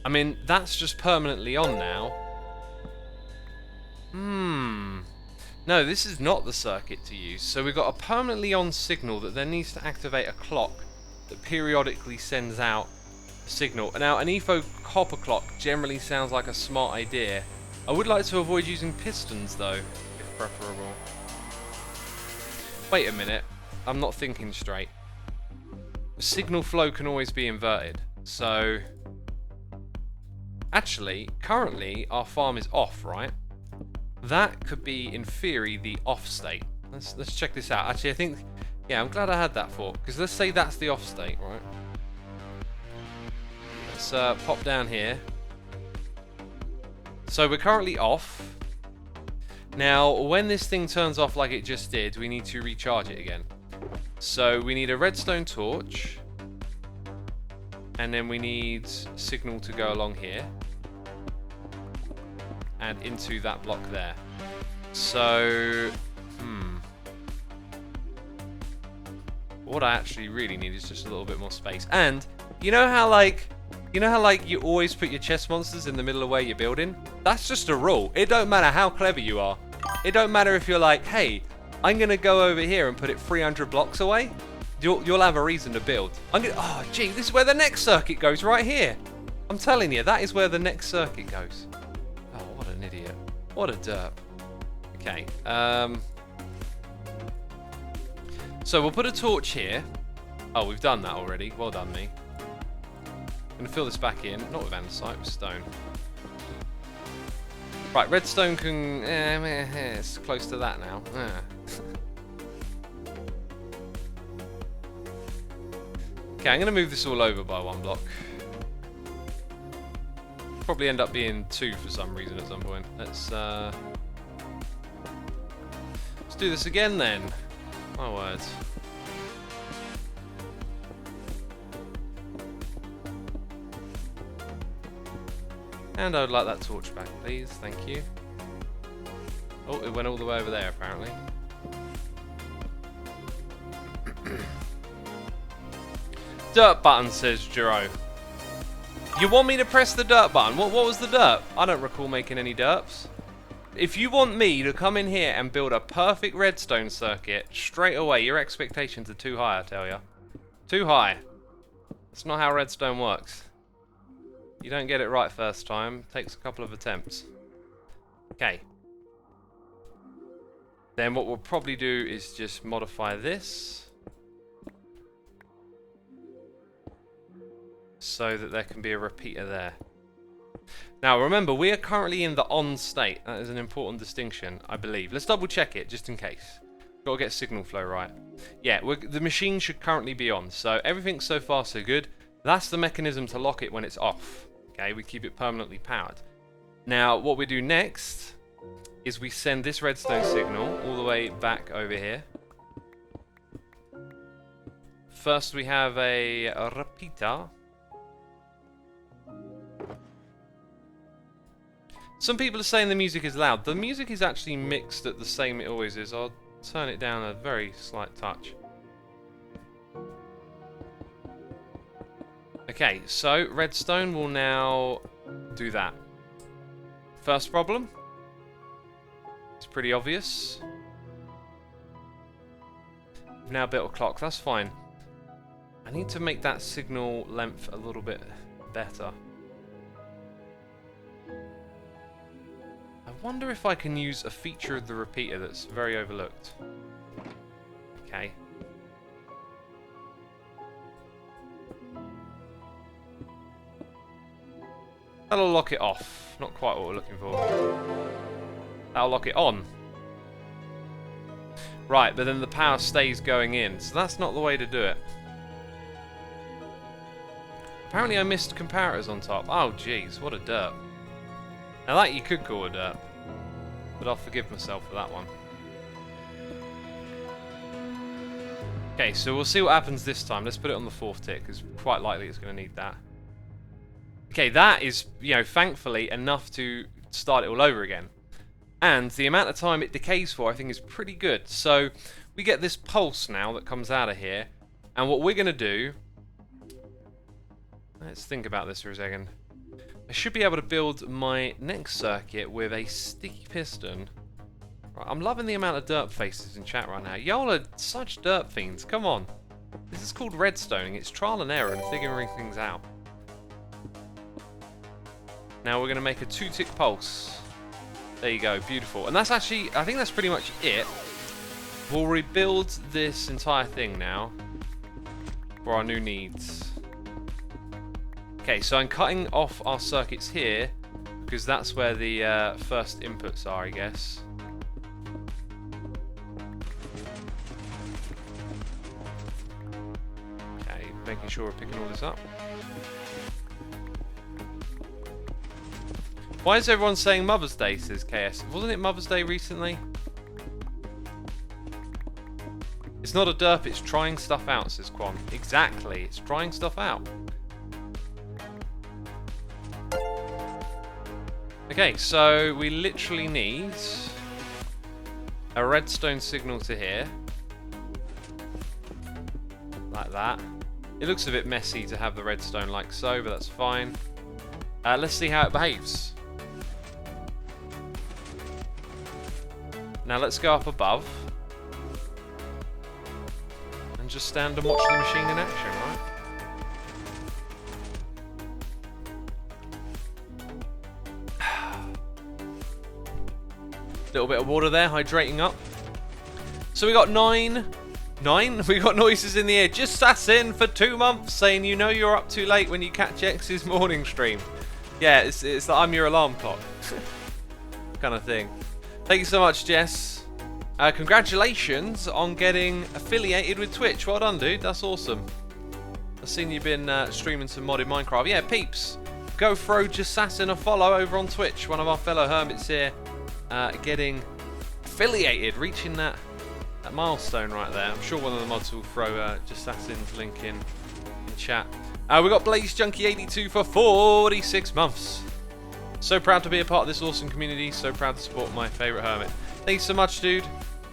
I mean, that's just permanently on now. No, this is not the circuit to use. So we've got a permanently on signal that then needs to activate a clock that periodically sends out signal. Now, an EFO copper clock generally sounds like a smart idea. I would like to avoid using pistons though, if preferable. Wait a minute, I'm not thinking straight. Signal flow can always be inverted, so... Actually, currently our farm is off, right? That could be, in theory, the off state. Let's check this out. Actually, I think... Yeah, I'm glad I had that for, because let's say that's the off state, right? Let's pop down here. So we're currently off. Now, when this thing turns off like it just did, we need to recharge it again. So we need a redstone torch. And then we need signal to go along here. And into that block there. So, what I actually really need is just a little bit more space. And you know how like you always put your chest monsters in the middle of where you're building? That's just a rule. It don't matter how clever you are. It don't matter if you're like, hey, I'm gonna go over here and put it 300 blocks away. You'll have a reason to build. Oh gee, this is where the next circuit goes, right here. I'm telling you, that is where the next circuit goes. Oh, what an idiot. What a derp. Okay, so we'll put a torch here. Oh, we've done that already. Well done, me. I'm gonna fill this back in, not with andesite, with stone. Right, redstone can... it's close to that now. Okay, I'm gonna move this all over by 1 block. Probably end up being 2 for some reason at some point. Let's do this again then. My words. And I would like that torch back, please. Thank you. Oh, it went all the way over there, apparently. Dirt button, says Jero. You want me to press the dirt button? What was the dirt? I don't recall making any derps. If you want me to come in here and build a perfect redstone circuit straight away, your expectations are too high, I tell ya. Too high. That's not how redstone works. You don't get it right first time. It takes a couple of attempts. Okay. Then what we'll probably do is just modify this so that there can be a repeater there. Now remember, we are currently in the on state. That is an important distinction, I believe. Let's double check it just in case. Got to get signal flow right. Yeah, the machine should currently be on, so everything so far so good. That's the mechanism to lock it when it's off. Okay, we keep it permanently powered. Now what we do next is we send this redstone signal all the way back over here. First we have a repeater. Some people are saying the music is loud. The music is actually mixed at the same it always is. I'll turn it down a very slight touch. Okay, so redstone will now do that. First problem. It's pretty obvious. We've now built a clock, that's fine. I need to make that signal length a little bit better. I wonder if I can use a feature of the repeater that's very overlooked. Okay. That'll lock it off. Not quite what we're looking for. That'll lock it on. Right, but then the power stays going in, so that's not the way to do it. Apparently I missed comparators on top. Oh jeez, what a derp. Now that you could call a derp, but I'll forgive myself for that one. Okay, so we'll see what happens this time. Let's put it on the 4th tick, because quite likely it's going to need that. Okay, that is, you know, thankfully enough to start it all over again. And the amount of time it decays for, I think, is pretty good. So we get this pulse now that comes out of here. And what we're going to do... Let's think about this for a second. I should be able to build my next circuit with a sticky piston. Right, I'm loving the amount of derp faces in chat right now. Y'all are such derp fiends. Come on. This is called redstoning. It's trial and error and figuring things out. Now we're going to make a 2-tick pulse. There you go, beautiful. And that's actually, I think that's pretty much it. We'll rebuild this entire thing now for our new needs. Okay, so I'm cutting off our circuits here because that's where the first inputs are, I guess. Okay, making sure we're picking all this up. Why is everyone saying Mother's Day, says KS? Wasn't it Mother's Day recently? It's not a derp, it's trying stuff out, says Quan. Exactly, it's trying stuff out. Okay, so we literally need a redstone signal to here. Like that. It looks a bit messy to have the redstone like so, but that's fine. Let's see how it behaves. Now let's go up above and just stand and watch the machine in action, right? Little bit of water there, hydrating up. So we got nine? We got noises in the air. Just sat in for 2 months saying you know you're up too late when you catch X's morning stream. Yeah, it's like I'm your alarm clock. Kind of thing. Thank you so much, Jess. Congratulations on getting affiliated with Twitch. Well done, dude. That's awesome. I've seen you've been streaming some modded Minecraft. Yeah, peeps. Go throw Jassassin a follow over on Twitch. One of our fellow hermits here getting affiliated, reaching that milestone right there. I'm sure one of the mods will throw Jassassin's link in the chat. We got Blaze Junkie 82 for 46 months. So proud to be a part of this awesome community. So proud to support my favourite hermit. Thanks so much, dude.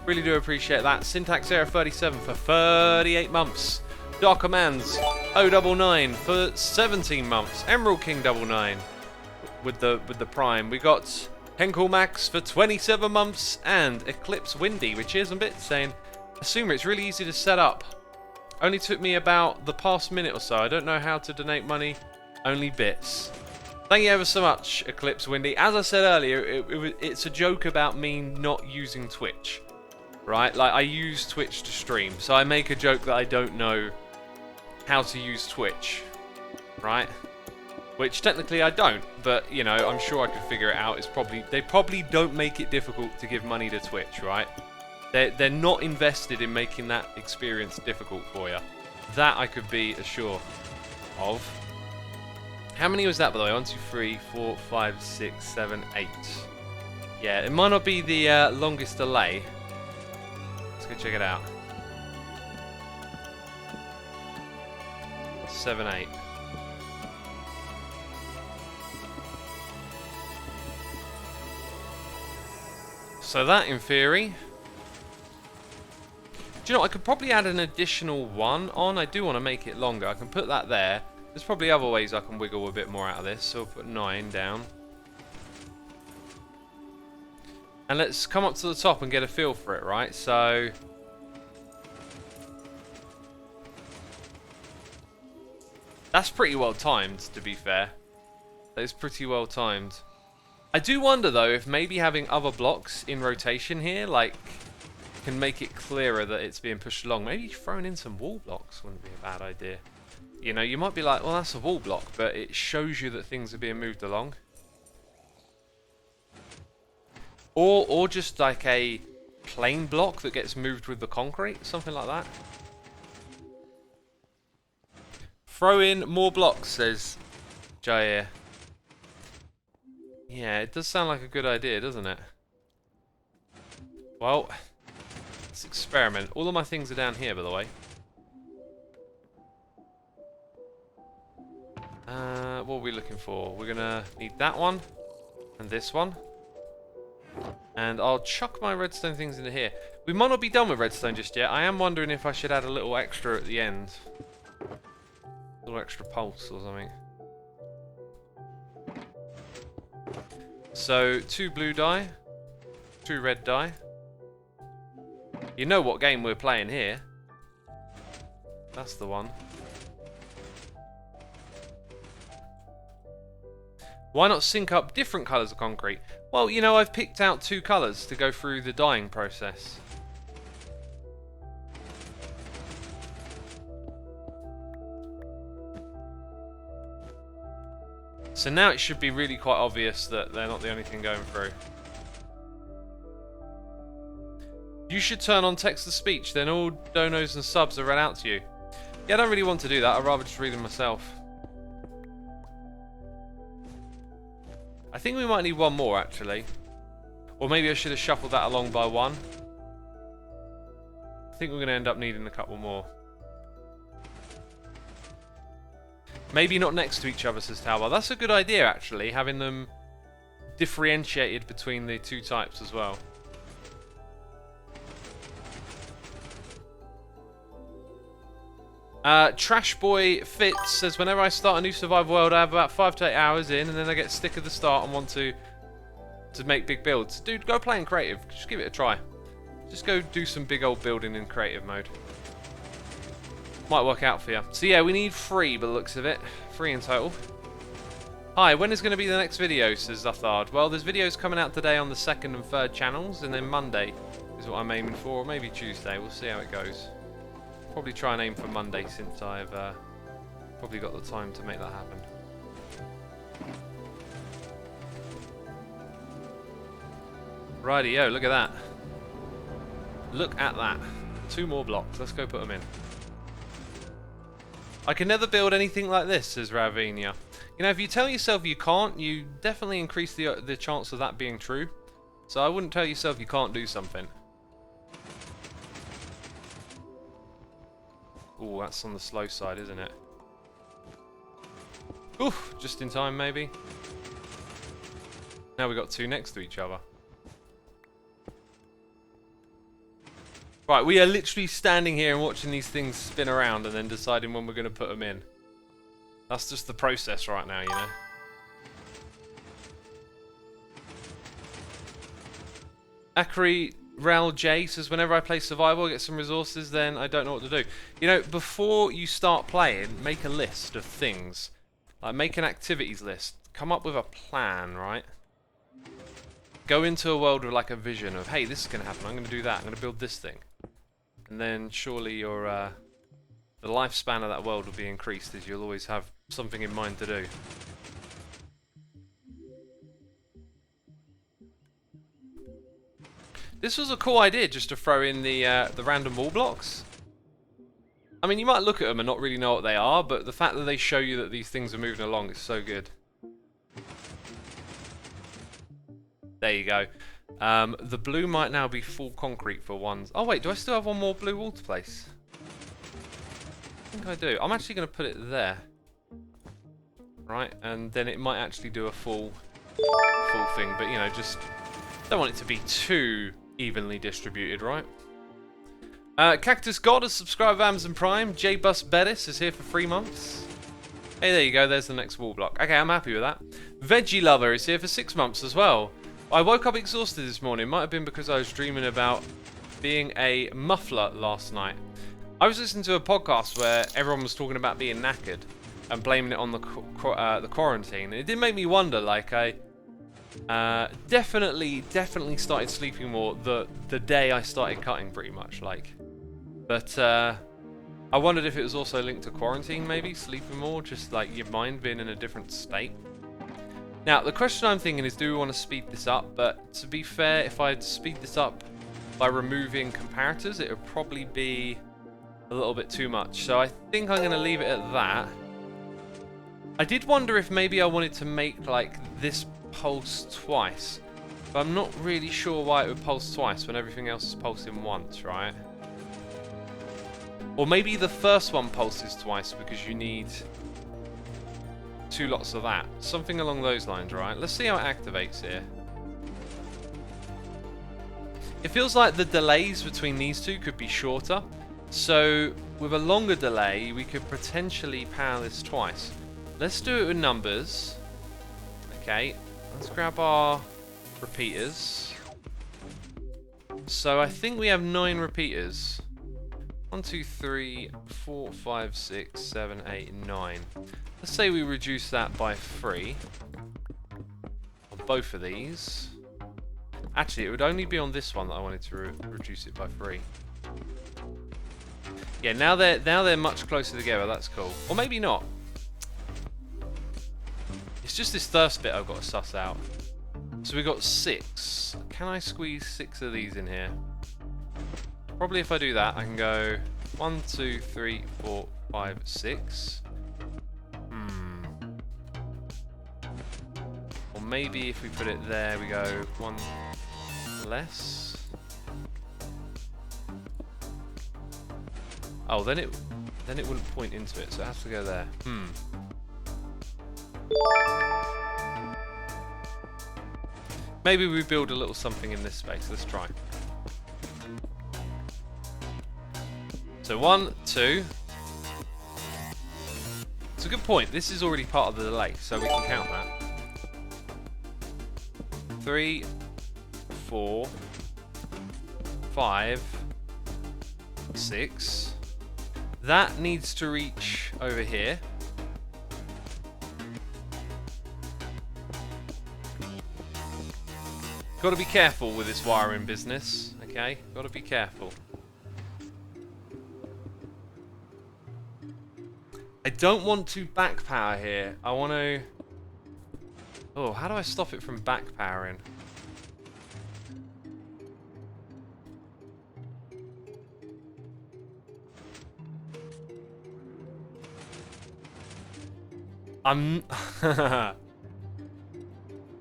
Really do appreciate that. Syntax Error 37 for 38 months. Dark Commands 099 for 17 months. Emerald King 99 with the Prime. We got Henkel Max for 27 months and Eclipse Windy, which is a bit saying, Assumer, it's really easy to set up Only took me about the past minute or so. I don't know how to donate money, only bits. Thank you ever so much, Eclipse Windy. As I said earlier, it's a joke about me not using Twitch, right? Like, I use Twitch to stream, so I make a joke that I don't know how to use Twitch, right? Which technically I don't, but you know, I'm sure I could figure it out. They probably don't make it difficult to give money to Twitch, right? They're not invested in making that experience difficult for you. That I could be assured of. How many was that, by the way? 1, 2, 3, 4, 5, 6, 7, 8. Yeah, it might not be the longest delay. Let's go check it out. 7, 8. So that, in theory... Do you know what? I could probably add an additional 1 on. I do want to make it longer. I can put that there. There's probably other ways I can wiggle a bit more out of this. So I'll put 9 down. And let's come up to the top and get a feel for it, right? So... That's pretty well timed, to be fair. That is pretty well timed. I do wonder, though, if maybe having other blocks in rotation here, like, can make it clearer that it's being pushed along. Maybe throwing in some wall blocks wouldn't be a bad idea. You know, you might be like, well, that's a wall block, but it shows you that things are being moved along. Or just like a plain block that gets moved with the concrete, something like that. Throw in more blocks, says Jair. Yeah, it does sound like a good idea, doesn't it? Well, let's experiment. All of my things are down here, by the way. What are we looking for? We're gonna need that one and this one. And I'll chuck my redstone things into here. We might not be done with redstone just yet. I am wondering if I should add a little extra at the end. A little extra pulse or something. So, 2 blue dye, 2 red dye. You know what game we're playing here. That's the one. Why not sync up different colours of concrete? Well, you know, I've picked out 2 colours to go through the dyeing process. So now it should be really quite obvious that they're not the only thing going through. You should turn on text-to-speech, then all donos and subs are read out to you. Yeah, I don't really want to do that. I'd rather just read them myself. I think we might need 1 more, actually. Or maybe I should have shuffled that along by 1. I think we're going to end up needing a couple more. Maybe not next to each other, says Talbot. That's a good idea, actually, having them differentiated between the 2 types as well. Trash Boy Fitz says, whenever I start a new survival world, I have about 5 to 8 hours in, and then I get sick at the start and want to make big builds. Dude, go play in creative. Just give it a try. Just go do some big old building in creative mode. Might work out for you. So yeah, we need 3 by the looks of it. 3 in total. Hi, when is going to be the next video, says Zathard. Well, there's videos coming out today on the 2nd and 3rd channels, and then Monday is what I'm aiming for, or maybe Tuesday. We'll see how it goes. Probably try and aim for Monday, since I've probably got the time to make that happen. Rightio, look at that. Look at that. 2 more blocks. Let's go put them in. I can never build anything like this, says Ravinia. You know, if you tell yourself you can't, you definitely increase the chance of that being true. So I wouldn't tell yourself you can't do something. Ooh, that's on the slow side, isn't it? Oof, just in time, maybe. Now we've got 2 next to each other. Right, we are literally standing here and watching these things spin around and then deciding when we're going to put them in. That's just the process right now, you know. Akri Rel J says, whenever I play survival, get some resources, then I don't know what to do. You know, before you start playing, make a list of things. Like, make an activities list. Come up with a plan, right? Go into a world with like a vision of, hey, this is going to happen, I'm going to do that, I'm going to build this thing. And then surely your the lifespan of that world will be increased, as you'll always have something in mind to do. This was a cool idea, just to throw in the random wall blocks. I mean, you might look at them and not really know what they are, but the fact that they show you that these things are moving along is so good. There you go. The blue might now be full concrete for ones. Oh wait, do I still have one more blue wall to place? I think I do. I'm actually going to put it there. Right, and then it might actually do a full thing, but you know, just don't want it to be too evenly distributed, right? Cactus God has subscribed with Amazon Prime. J Bus Bettis is here for 3 months. Hey, there you go. There's the next wall block. Okay, I'm happy with that. Veggie Lover is here for 6 months as well. I woke up exhausted this morning. Might have been because I was dreaming about being a muffler last night. I was listening to a podcast where everyone was talking about being knackered and blaming it on the quarantine. And it did make me wonder, like, I definitely started sleeping more the day I started cutting, pretty much, like. But I wondered if it was also linked to quarantine, maybe, sleeping more, just like your mind being in a different state. Now, the question I'm thinking is, do we want to speed this up? But to be fair, if I'd speed this up by removing comparators, it would probably be a little bit too much. So I think I'm going to leave it at that. I did wonder if maybe I wanted to make, like, this pulse twice. But I'm not really sure why it would pulse twice when everything else is pulsing once, right? Or maybe the first one pulses twice because you need 2 lots of that. Something along those lines, right? Let's see how it activates here. It feels like the delays between these two could be shorter. So with a longer delay, we could potentially power this twice. Let's do it with numbers. Okay, let's grab our repeaters. So I think we have 9 repeaters. 1, 2, 3, 4, 5, 6, 7, 8, 9. Let's say we reduce that by 3 on both of these. Actually, it would only be on this one that I wanted to reduce it by 3. Yeah, now they're much closer together. That's cool. Or maybe not. It's just this thirst bit I've got to suss out. So we got 6. Can I squeeze 6 of these in here? Probably if I do that, I can go 1, 2, 3, 4, 5, 6. Or maybe if we put it there, we go 1 less. Oh, then it wouldn't point into it, so it has to go there. Maybe we build a little something in this space. Let's try. So 1, 2. It's a good point. This is already part of the delay, so we can count that. 3, 4, 5, 6. That needs to reach over here. Got to be careful with this wiring business, okay? Got to be careful. I don't want to back power here. I want to... Oh, how do I stop it from back powering?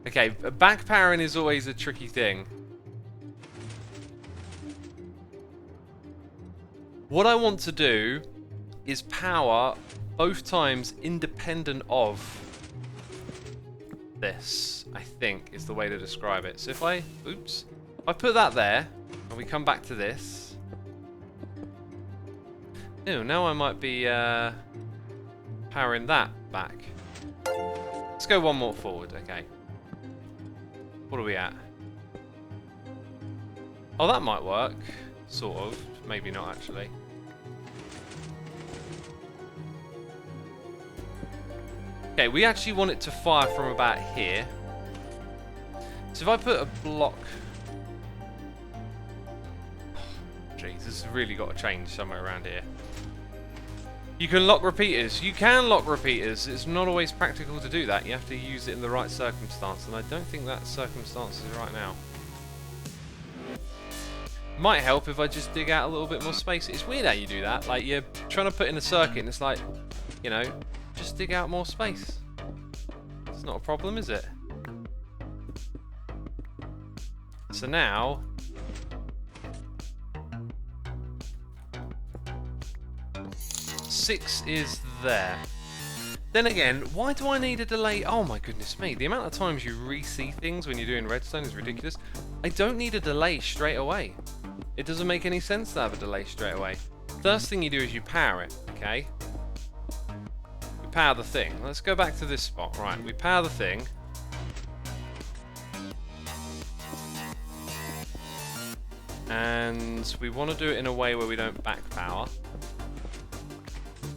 Okay, back powering is always a tricky thing. What I want to do is power both times independent of this, I think, is the way to describe it. So if I put that there, and we come back to this. Ew, now I might be powering that back. Let's go one more forward, okay. What are we at? Oh, that might work. Sort of. Maybe not, actually. Okay, we actually want it to fire from about here. So if I put a block... Jeez, this has really got to change somewhere around here. You can lock repeaters. You can lock repeaters. It's not always practical to do that. You have to use it in the right circumstance, and I don't think that circumstance is right now. Might help if I just dig out a little bit more space. It's weird how you do that. Like, you're trying to put in a circuit, and it's like, you know, just dig out more space. It's not a problem, is it? So now... 6 is there. Then again, why do I need a delay? Oh my goodness me, the amount of times you re-see things when you're doing redstone is ridiculous. I don't need a delay straight away. It doesn't make any sense to have a delay straight away. First thing you do is you power it, okay? We power the thing. Let's go back to this spot. Right, we power the thing. And we want to do it in a way where we don't back power.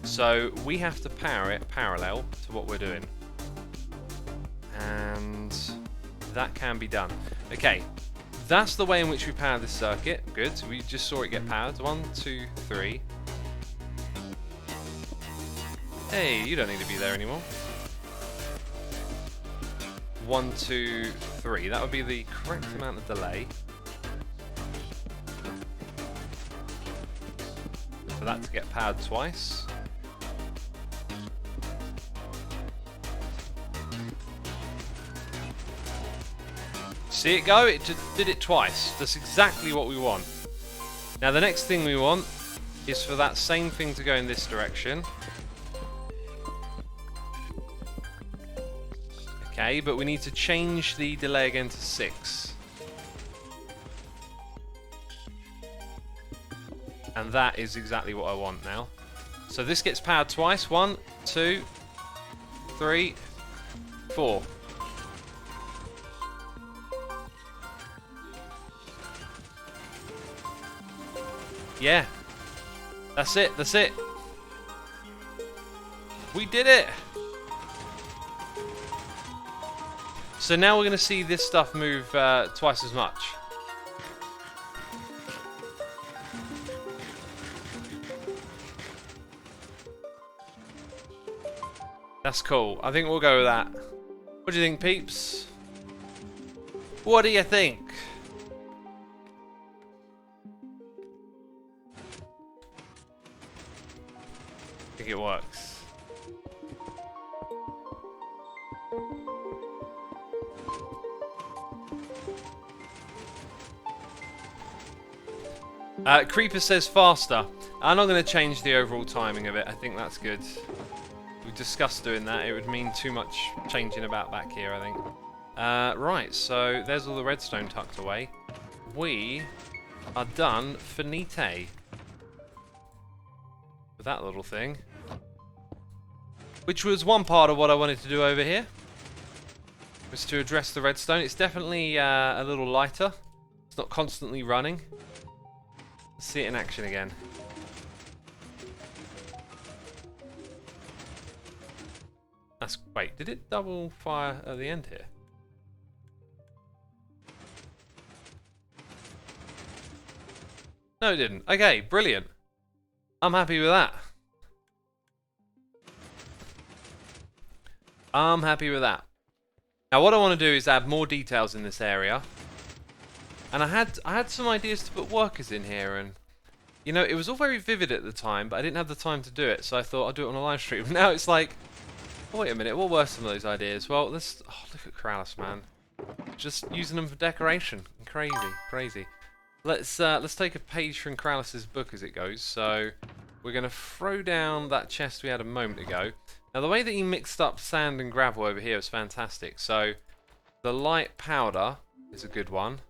So we have to power it parallel to what we're doing. And that can be done. Okay, that's the way in which we power this circuit. Good, so we just saw it get powered. 1, 2, 3. Hey, you don't need to be there anymore. 1, 2, 3. That would be the correct amount of delay. For that to get powered twice. See it go? It just did it twice. That's exactly what we want. Now the next thing we want is for that same thing to go in this direction. Okay, but we need to change the delay again to 6. And that is exactly what I want now. So this gets powered twice. 1, 2, 3, 4. Yeah. That's it. That's it. We did it. So now we're going to see this stuff move twice as much. That's cool. I think we'll go with that. What do you think, peeps? What do you think? I think it works. Creeper says faster. I'm not going to change the overall timing of it. I think that's good. We discussed doing that. It would mean too much changing about back here, I think. Right, so there's all the redstone tucked away. We are done finite with that little thing. Which was one part of what I wanted to do over here. Was to address the redstone. It's definitely a little lighter. It's not constantly running. Let's see it in action again. Wait, did it double fire at the end here? No, it didn't. Okay, brilliant. I'm happy with that. I'm happy with that. Now what I want to do is add more details in this area. And I had some ideas to put workers in here, and you know, it was all very vivid at the time, but I didn't have the time to do it, so I thought I'd do it on a live stream. Now it's like, oh, wait a minute, what were some of those ideas? Well, let's look at Kralis, man. Just using them for decoration. Crazy, crazy. Let's take a page from Kralis's book as it goes. So we're gonna throw down that chest we had a moment ago. Now the way that he mixed up sand and gravel over here was fantastic. So the light powder is a good one.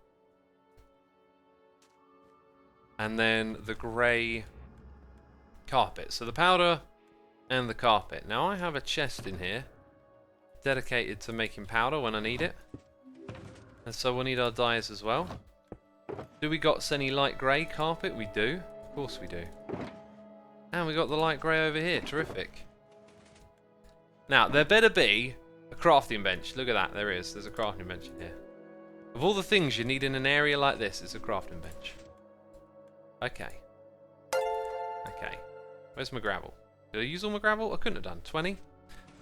And then the grey carpet. So the powder and the carpet. Now I have a chest in here dedicated to making powder when I need it. And so we'll need our dyes as well. Do we got any light grey carpet? We do. Of course we do. And we got the light grey over here. Terrific. Now, there better be a crafting bench. Look at that. There is. There's a crafting bench in here. Of all the things you need in an area like this, it's a crafting bench. Okay. Okay. Where's my gravel? Did I use all my gravel? I couldn't have done. 20?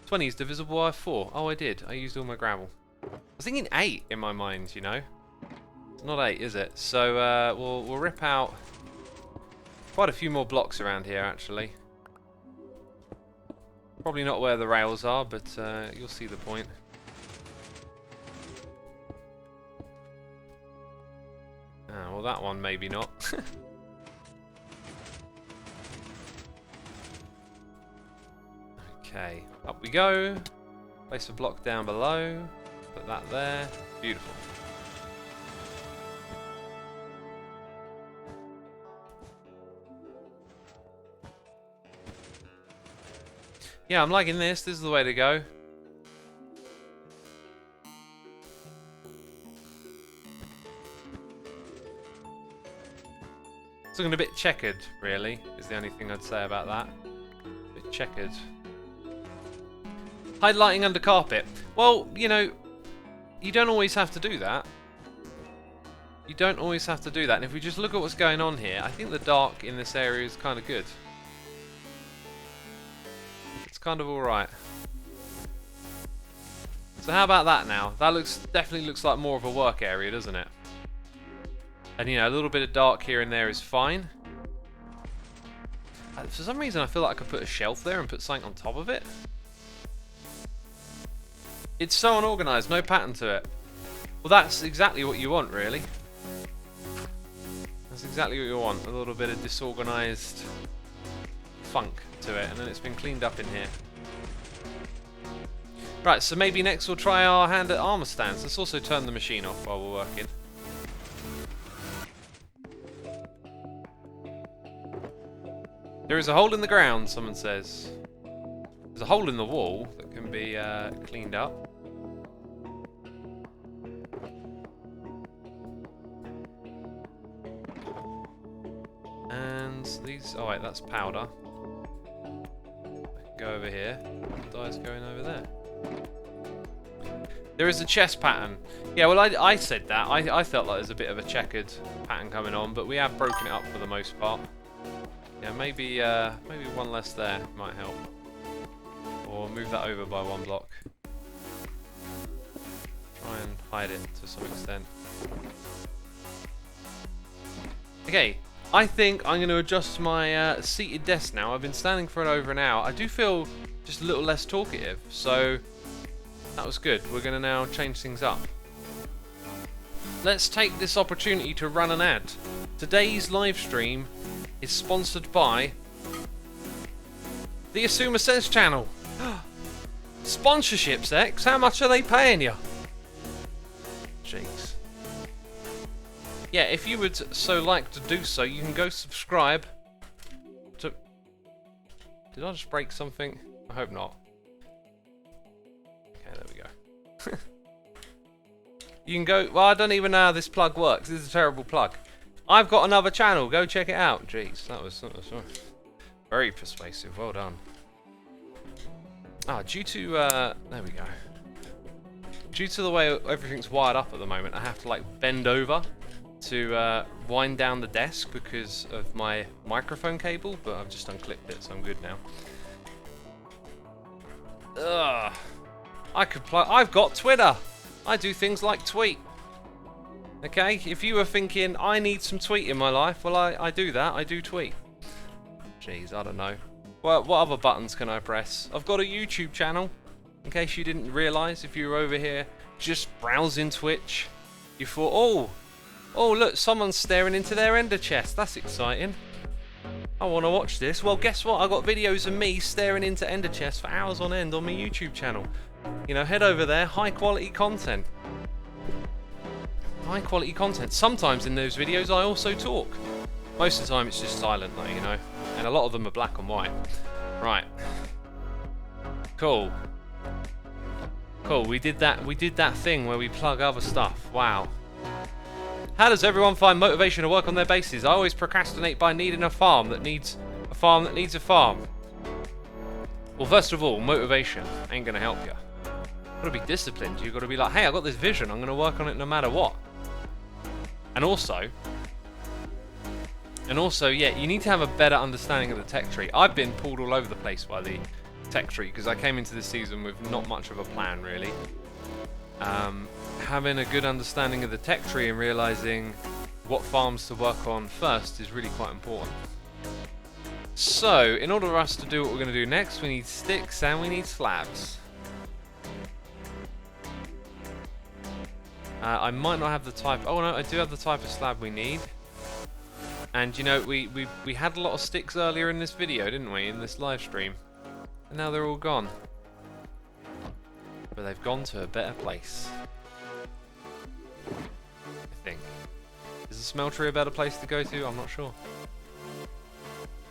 20 is divisible by 4. Oh, I did. I used all my gravel. I was thinking 8 in my mind, you know. It's not 8, is it? So we'll rip out quite a few more blocks around here, actually. Probably not where the rails are, but you'll see the point. Ah, well, that one maybe not. Okay, up we go. Place a block down below. Put that there. Beautiful. Yeah, I'm liking this. This is the way to go. It's looking a bit checkered, really, is the only thing I'd say about that. A bit checkered. Highlighting under carpet. Well, you know, you don't always have to do that. You don't always have to do that. And if we just look at what's going on here, I think the dark in this area is kind of good. It's kind of alright. So how about that now? That definitely looks like more of a work area, doesn't it? And you know, a little bit of dark here and there is fine. For some reason I feel like I could put a shelf there and put something on top of it. It's so unorganised, no pattern to it. Well, that's exactly what you want, really. That's exactly what you want. A little bit of disorganised funk to it, and then it's been cleaned up in here. Right, so maybe next we'll try our hand at armour stands. Let's also turn the machine off while we're working. There is a hole in the ground, someone says. There's a hole in the wall that can be cleaned up. And these... oh wait, that's powder. Go over here. The dye's going over there. There is a chest pattern. Yeah, well I said that. I felt like there's a bit of a checkered pattern coming on, but we have broken it up for the most part. Yeah, maybe one less there might help. Or move that over by 1 block. Try and hide it to some extent. Okay, I think I'm going to adjust my seated desk now. I've been standing for over an hour. I do feel just a little less talkative, so that was good. We're going to now change things up. Let's take this opportunity to run an ad. Today's live stream is sponsored by the Asuma Says channel. Sponsorships, X? How much are they paying you? Jeez. Yeah, if you would so like to do so, you can go subscribe to... Did I just break something? I hope not. Okay, there we go. You can go... well, I don't even know how this plug works. This is a terrible plug. I've got another channel. Go check it out. Jeez, that was very persuasive. Well done. Ah, due to... there we go. Due to the way everything's wired up at the moment, I have to like bend over to wind down the desk because of my microphone cable, but I've just unclipped it, so I'm good now. Ugh. I've got Twitter. I do things like tweet. Okay, if you were thinking I need some tweet in my life, well, I do that. I do tweet. Jeez, I don't know. Well, what other buttons can I press? I've got a YouTube channel. In case you didn't realise, if you were over here just browsing Twitch, you thought, oh, look, someone's staring into their ender chest. That's exciting. I want to watch this. Well, guess what? I've got videos of me staring into ender chests for hours on end on my YouTube channel. You know, head over there. High quality content. High quality content. Sometimes in those videos I also talk. Most of the time it's just silent though, you know. And a lot of them are black and white. Right. Cool. Cool, we did that thing where we plug other stuff. Wow. How does everyone find motivation to work on their bases? I always procrastinate by needing a farm that needs a farm that needs a farm. Well, first of all, motivation ain't going to help you. You've got to be disciplined. You've got to be like, hey, I've got this vision. I'm going to work on it no matter what. And also, yeah, you need to have a better understanding of the tech tree. I've been pulled all over the place by the tech tree because I came into this season with not much of a plan, really. Having a good understanding of the tech tree and realizing what farms to work on first is really quite important. So, in order for us to do what we're going to do next, we need sticks and we need slabs. I might not have the type... Oh no, I do have the type of slab we need. And you know, we had a lot of sticks earlier in this video, didn't we? In this live stream. And now they're all gone. But they've gone to a better place. I think. Is the smeltery a better place to go to? I'm not sure.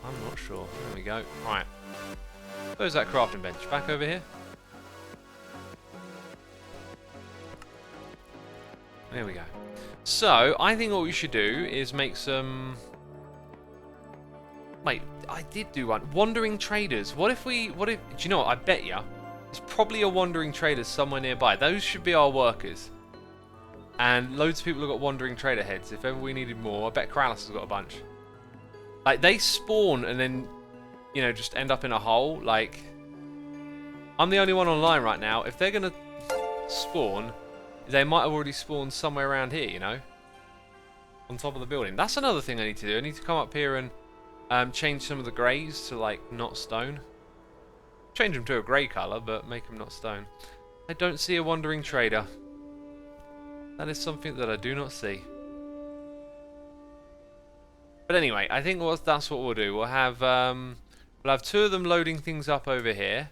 I'm not sure. There we go. Right. Where's that crafting bench? Back over here? There we go. So, I think what we should do is make some... Wait, I did do one. Wandering traders. What if... Do you know what? I bet you there's probably a wandering trader somewhere nearby. Those should be our workers. And loads of people have got wandering trader heads. If ever we needed more, I bet Corrales has got a bunch. Like, they spawn and then, you know, just end up in a hole. Like, I'm the only one online right now. If they're going to spawn, they might have already spawned somewhere around here, you know? On top of the building. That's another thing I need to do. I need to come up here and change some of the greys to, like, not stone. Change them to a grey colour, but make them not stone. I don't see a wandering trader. That is something that I do not see. But anyway, I think that's what we'll do. We'll have two of them loading things up over here.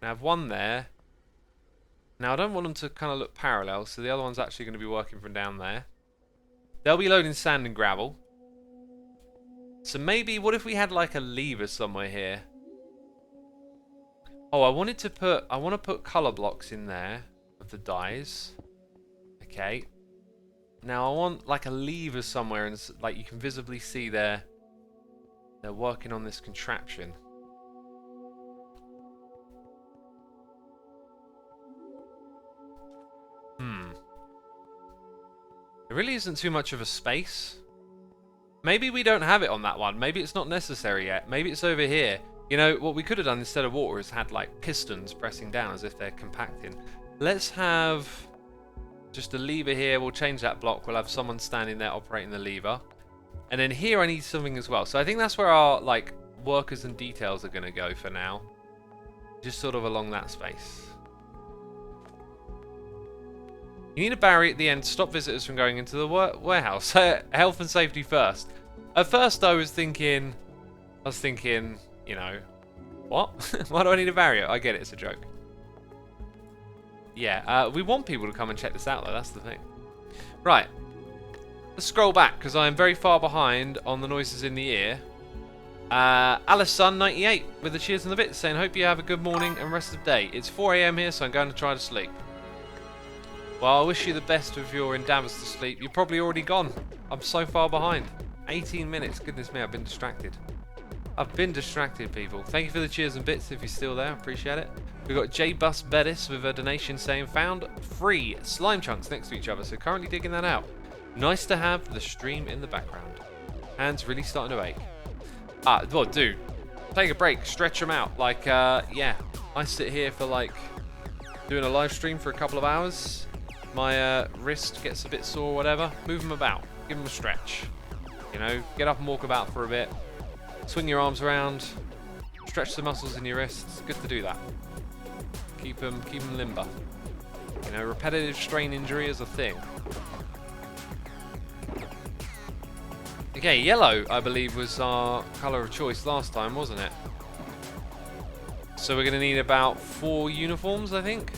I have one there. Now I don't want them to kind of look parallel, so the other one's actually going to be working from down there. They'll be loading sand and gravel. So maybe, what if we had like a lever somewhere here? Oh, I want to put colour blocks in there of the dyes. Okay. Now I want like a lever somewhere, and like you can visibly see they're working on this contraption. There really isn't too much of a space. Maybe we don't have it on that one. Maybe it's not necessary yet. Maybe it's over here. You know, what we could have done instead of water is had like pistons pressing down as if they're compacting. Let's have just a lever here. We'll change that block. We'll have someone standing there operating the lever. And then here I need something as well. So I think that's where our like workers and details are going to go for now. Just sort of along that space. You need a barrier at the end to stop visitors from going into the warehouse. Health and safety first. At first I was thinking, you know, what? Why do I need a barrier? I get it, it's a joke. Yeah, we want people to come and check this out though, that's the thing. Right, let's scroll back because I am very far behind on the noises in the ear. Alice-Sun98 with the cheers and the bits saying, hope you have a good morning and rest of the day. It's 4 AM here, so I'm going to try to sleep. Well, I wish you the best with your endeavours to sleep. You're probably already gone. I'm so far behind. 18 minutes, goodness me, I've been distracted. I've been distracted, people. Thank you for the cheers and bits if you're still there. Appreciate it. We've got J Bus Bettis with a donation saying, found 3 slime chunks next to each other, so currently digging that out. Nice to have the stream in the background. Hands really starting to ache. Well, dude, take a break, stretch them out. Like, yeah, I sit here for like doing a live stream for a couple of hours. My wrist gets a bit sore or whatever. Move them about. Give them a stretch. You know, get up and walk about for a bit. Swing your arms around. Stretch the muscles in your wrists. Good to do that. Keep them limber. You know, repetitive strain injury is a thing. Okay, yellow, I believe, was our colour of choice last time, wasn't it? So we're going to need about 4 uniforms, I think.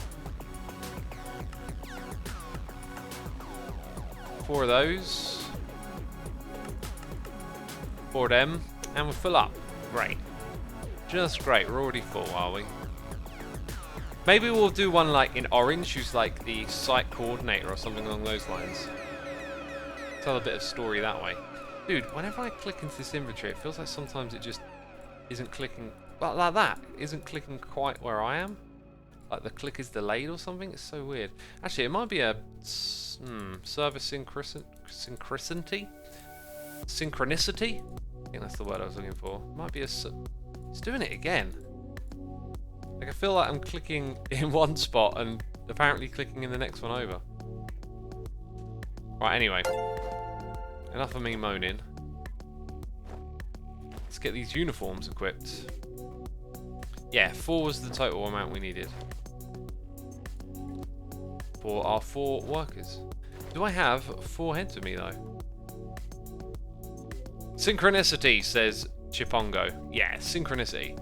4 of those. 4 of them. And we're full up. Great. Just great. We're already full, are we? Maybe we'll do one like in orange, who's like the site coordinator or something along those lines. Tell a bit of story that way. Dude, whenever I click into this inventory, it feels like sometimes it just isn't clicking like that. Isn't clicking quite where I am. Like the click is delayed or something. It's so weird. Actually, it might be a service synchronicity. Synchronicity. I think that's the word I was looking for. It might be a. It's doing it again. Like I feel like I'm clicking in one spot and apparently clicking in the next one over. Right. Anyway, enough of me moaning. Let's get these uniforms equipped. Yeah, 4 was the total amount we needed for our 4 workers. Do I have 4 heads with me though? Synchronicity, says Chipongo. Yeah, synchronicity.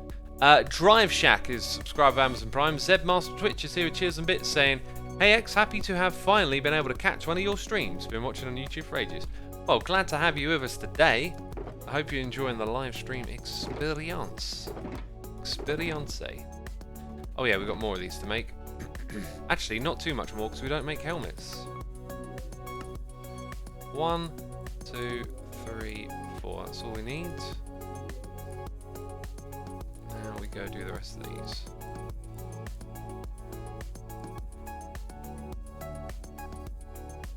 Drive Shack is subscribed to Amazon Prime. Zebmaster Twitch is here with cheers and bits saying, "Hey X, happy to have finally been able to catch one of your streams. Been watching on YouTube for ages. Well, glad to have you with us today. I hope you're enjoying the live stream experience." Oh yeah, we've got more of these to make. Actually, not too much more because we don't make helmets. 1, 2, 3, 4. That's all we need. Now we go do the rest of these.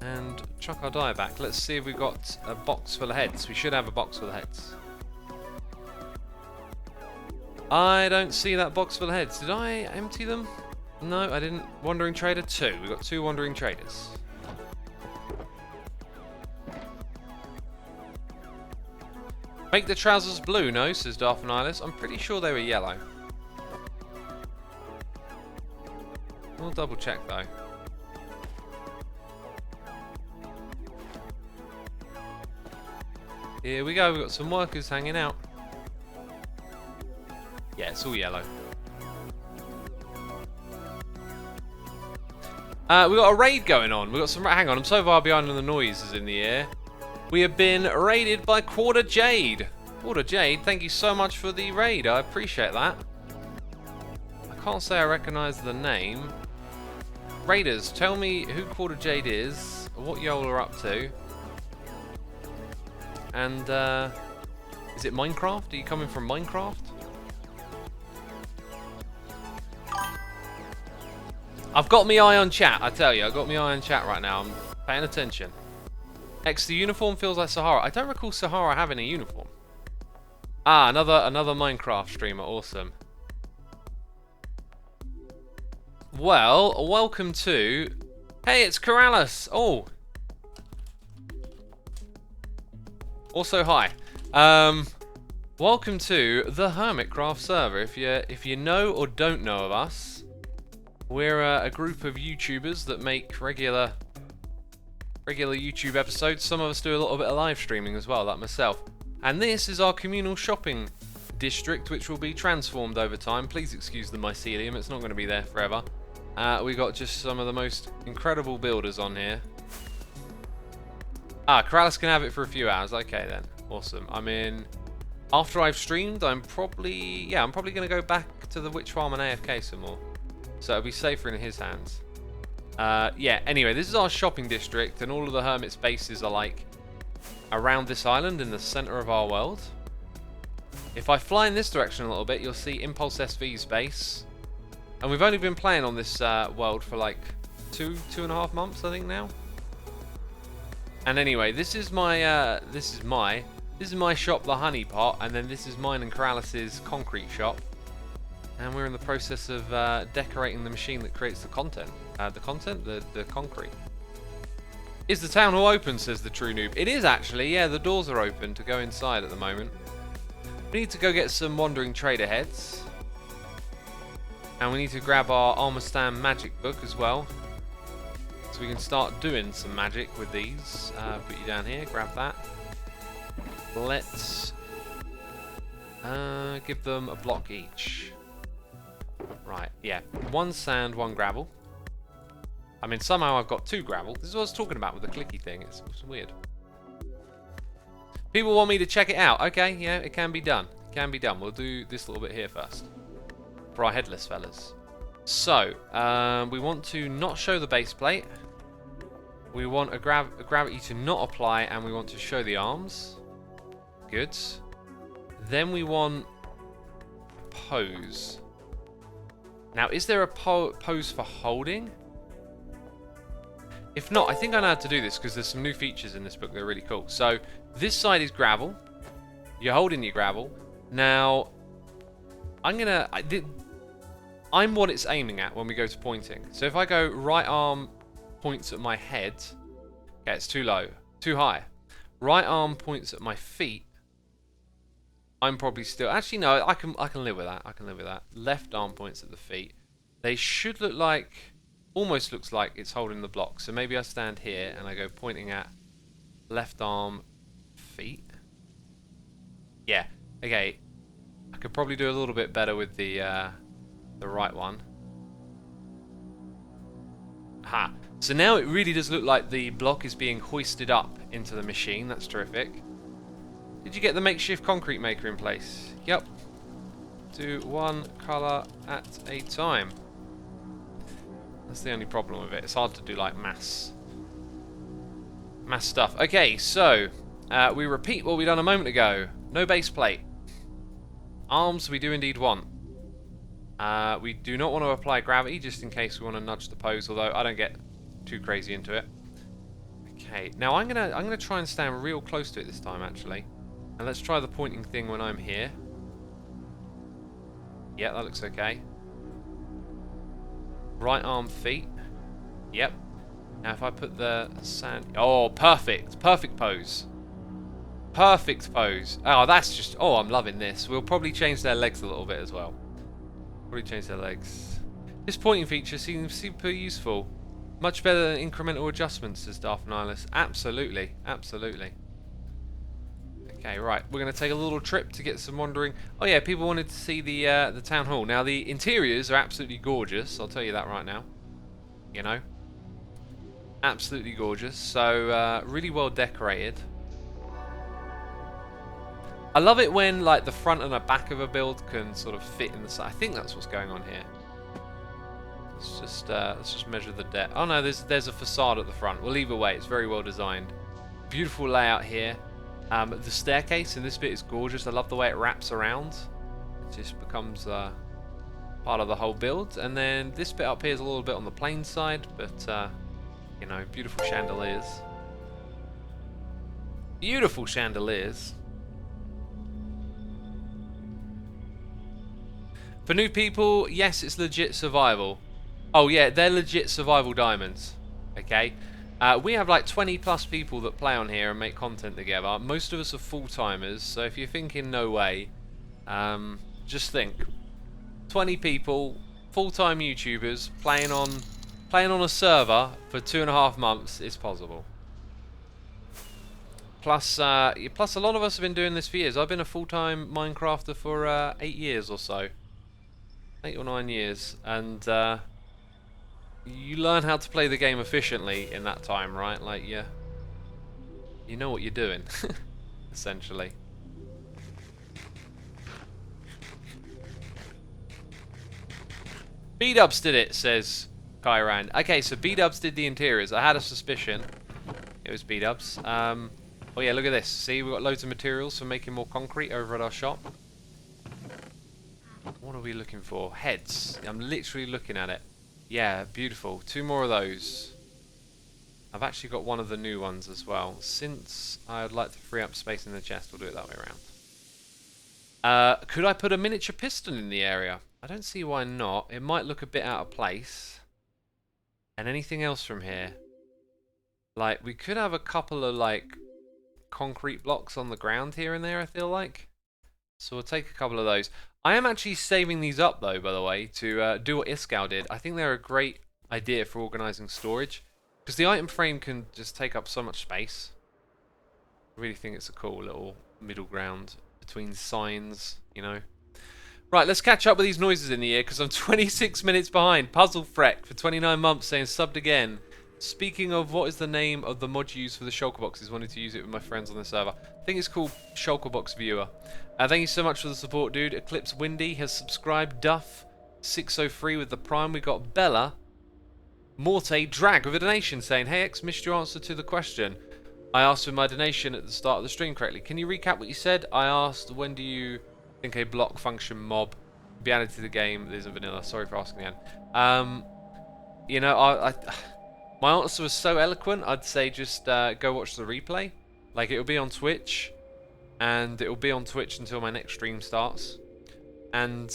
And chuck our dye back. Let's see if we've got a box full of heads. We should have a box full of heads. I don't see that box full of heads. Did I empty them? No, I didn't. Wandering Trader 2. We've got 2 Wandering Traders. Make the trousers blue, no, says Darth Nihilus. I'm pretty sure they were yellow. We'll double check though. Here we go, we've got some workers hanging out. Yeah, it's all yellow. We've got a raid going on. We've got some. Hang on, I'm so far behind on the noises in the air. We have been raided by Quarter Jade. Quarter Jade, thank you so much for the raid. I appreciate that. I can't say I recognise the name. Raiders, tell me who Quarter Jade is, what y'all are up to. And, is it Minecraft? Are you coming from Minecraft? I've got my eye on chat, I tell you. I've got my eye on chat right now. I'm paying attention. X, the uniform feels like Sahara. I don't recall Sahara having a uniform. Ah, another Minecraft streamer. Awesome. Well, welcome to... Hey, it's Corrales. Oh. Also, hi. Welcome to the Hermitcraft server. If you know or don't know of us, we're a group of YouTubers that make regular YouTube episodes. Some of us do a little bit of live streaming as well, like myself. And this is our communal shopping district, which will be transformed over time. Please excuse the mycelium, it's not going to be there forever. We got just some of the most incredible builders on here. Ah, Corrales can have it for a few hours. Okay then, awesome. I mean, after I've streamed, I'm probably going to go back to the witch farm and AFK some more. So it'll be safer in his hands. Yeah, anyway, this is our shopping district, and all of the hermit's bases are like around this island in the center of our world. If I fly in this direction a little bit, you'll see Impulse SV's base. And we've only been playing on this world for like two and a half months, I think now. And anyway, this is my shop, the Honey Pot, and then this is mine and Corrales' concrete shop. And we're in the process of decorating the machine that creates the content. The concrete. Is the town hall open, says the true noob. It is actually, yeah, the doors are open to go inside at the moment. We need to go get some Wandering Trader heads. And we need to grab our Armorstam magic book as well. So we can start doing some magic with these. Put you down here, grab that. Let's give them a block each. Right, yeah. 1 sand, 1 gravel. I mean, somehow I've got 2 gravel. This is what I was talking about with the clicky thing. It's weird. People want me to check it out. Okay, yeah, it can be done. It can be done. We'll do this little bit here first. For our headless fellas. So, we want to not show the base plate. We want a gravity to not apply, and we want to show the arms. Good. Then we want a pose. Now, is there a pose for holding? If not, I think I know how to do this because there's some new features in this book that are really cool. So, this side is gravel. You're holding your gravel. Now, I'm what it's aiming at when we go to pointing. So if I go right arm points at my head, okay, it's too low, too high. Right arm points at my feet. I'm probably still, actually no, I can live with that. I can live with that. Left arm points at the feet. They should look like, almost looks like it's holding the block. So maybe I stand here and I go pointing at left arm, feet. Yeah, okay. I could probably do a little bit better with the right one. Ha! So now it really does look like the block is being hoisted up into the machine. That's terrific. Did you get the makeshift concrete maker in place? Yep. Do one colour at a time. That's the only problem with it. It's hard to do like mass stuff. Okay, so we repeat what we done a moment ago. No base plate. Arms we do indeed want. We do not want to apply gravity just in case we want to nudge the pose, although I don't get too crazy into it. Okay, now I'm gonna try and stand real close to it this time actually. And let's try the pointing thing when I'm here. Yeah, that looks okay. Right arm feet. Yep. Now if I put the sand... Oh, perfect. Perfect pose. Perfect pose. Oh, that's just... Oh, I'm loving this. We'll probably change their legs a little bit as well. Probably change their legs. This pointing feature seems super useful. Much better than incremental adjustments, says Darth Nihilus. Absolutely. Absolutely. Okay, right. We're going to take a little trip to get some wandering. Oh yeah, people wanted to see the town hall. Now, the interiors are absolutely gorgeous. I'll tell you that right now. You know. Absolutely gorgeous. So, really well decorated. I love it when like the front and the back of a build can sort of fit in the side. I think that's what's going on here. Let's just measure the depth. Oh no, there's a facade at the front. Well, either way, it's very well designed. Beautiful layout here. The staircase in this bit is gorgeous. I love the way it wraps around. It just becomes part of the whole build. And then this bit up here is a little bit on the plain side, but you know, beautiful chandeliers. Beautiful chandeliers. For new people, yes, it's legit survival. Oh yeah, they're legit survival diamonds. Okay? We have like 20 plus people that play on here and make content together. Most of us are full-timers, so if you're thinking no way, just think. 20 people, full-time YouTubers, playing on a server for 2.5 months is possible. Plus a lot of us have been doing this for years. I've been a full-time Minecrafter for 8 years or so. 8 or 9 years, and you learn how to play the game efficiently in that time, right? Like, you know what you're doing, essentially. B-Dubs did it, says Kyran. Okay, so B-Dubs did the interiors. I had a suspicion it was B-Dubs. Oh yeah, look at this. See, we've got loads of materials for making more concrete over at our shop. What are we looking for? Heads. I'm literally looking at it. Yeah, beautiful. 2 more of those. I've actually got one of the new ones as well. Since I'd like to free up space in the chest, we'll do it that way around. Could I put a miniature piston in the area? I don't see why not. It might look a bit out of place. And anything else from here? Like, we could have a couple of, like, concrete blocks on the ground here and there, I feel like. So we'll take a couple of those. I am actually saving these up, though, by the way, to do what Iskall did. I think they're a great idea for organising storage, because the item frame can just take up so much space. I really think it's a cool little middle ground between signs, you know. Right, let's catch up with these noises in the ear, because I'm 26 minutes behind. Puzzle Freck for 29 months saying subbed again. Speaking of, what is the name of the mod used for the shulker boxes? Wanted to use it with my friends on the server. I think it's called Shulker Box Viewer. Thank you so much for the support, dude. Eclipse Windy has subscribed. Duff 603 with the Prime. We got Bella. Morte Drag with a donation saying, "Hey X, missed your answer to the question I asked with my donation at the start of the stream correctly. Can you recap what you said? I asked, when do you think a block function mob be added to the game that isn't vanilla? Sorry for asking again." You know, my answer was so eloquent, I'd say just go watch the replay. Like, it'll be on Twitch, and it'll be on Twitch until my next stream starts. And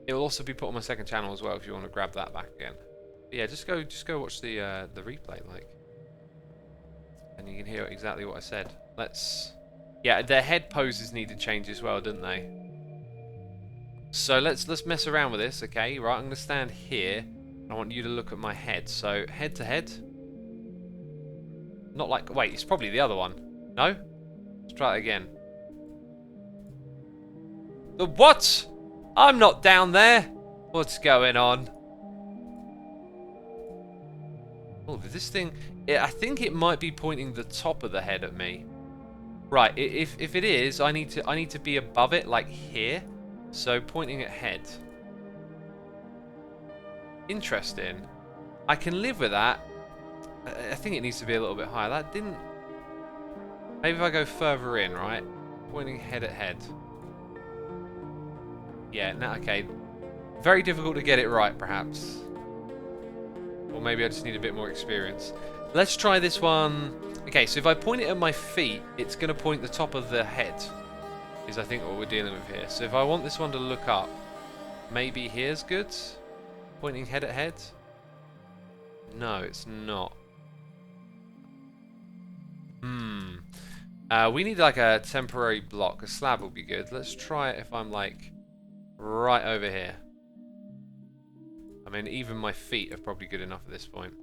it'll also be put on my second channel as well if you want to grab that back again. But yeah, just go watch the replay, like, and you can hear exactly what I said. Yeah, their head poses need to change as well, didn't they? So let's mess around with this, okay? Right, I'm gonna stand here. I want you to look at my head. So head to head. Not like, wait, it's probably the other one. No? Let's try it again. The what? I'm not down there. What's going on? Oh, this thing, I think it might be pointing the top of the head at me. Right, if it is, I need to be above it, like here. So pointing at head. Interesting. I can live with that. I think it needs to be a little bit higher. That didn't... Maybe if I go further in, right? Pointing head at head. Yeah, no, okay. Very difficult to get it right, perhaps. Or maybe I just need a bit more experience. Let's try this one. Okay, so if I point it at my feet, it's going to point the top of the head. Is I think what we're dealing with here. So if I want this one to look up, maybe here's good? Pointing head at head? No, it's not. We need like a temporary block. A slab will be good. Let's try it if I'm like right over here. I mean, even my feet are probably good enough at this point.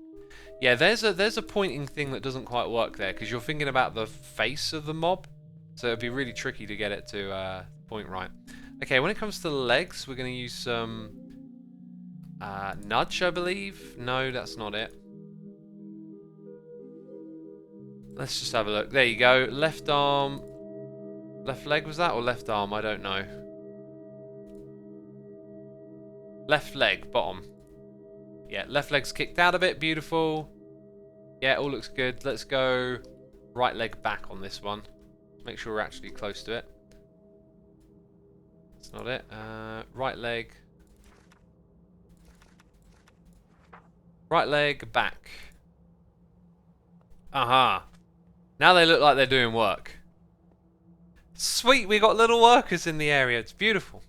Yeah, there's a pointing thing that doesn't quite work there because you're thinking about the face of the mob. So it'd be really tricky to get it to point right. Okay, when it comes to the legs, we're going to use some nudge, I believe. No, that's not it. Let's just have a look. There you go. Left arm. Left leg was that, or left arm? I don't know. Left leg, bottom. Yeah, left leg's kicked out of it. Beautiful. Yeah, all looks good. Let's go right leg back on this one. Make sure we're actually close to it. That's not it. Right leg. Right leg back. Aha. Now they look like they're doing work. Sweet, we got little workers in the area. It's beautiful.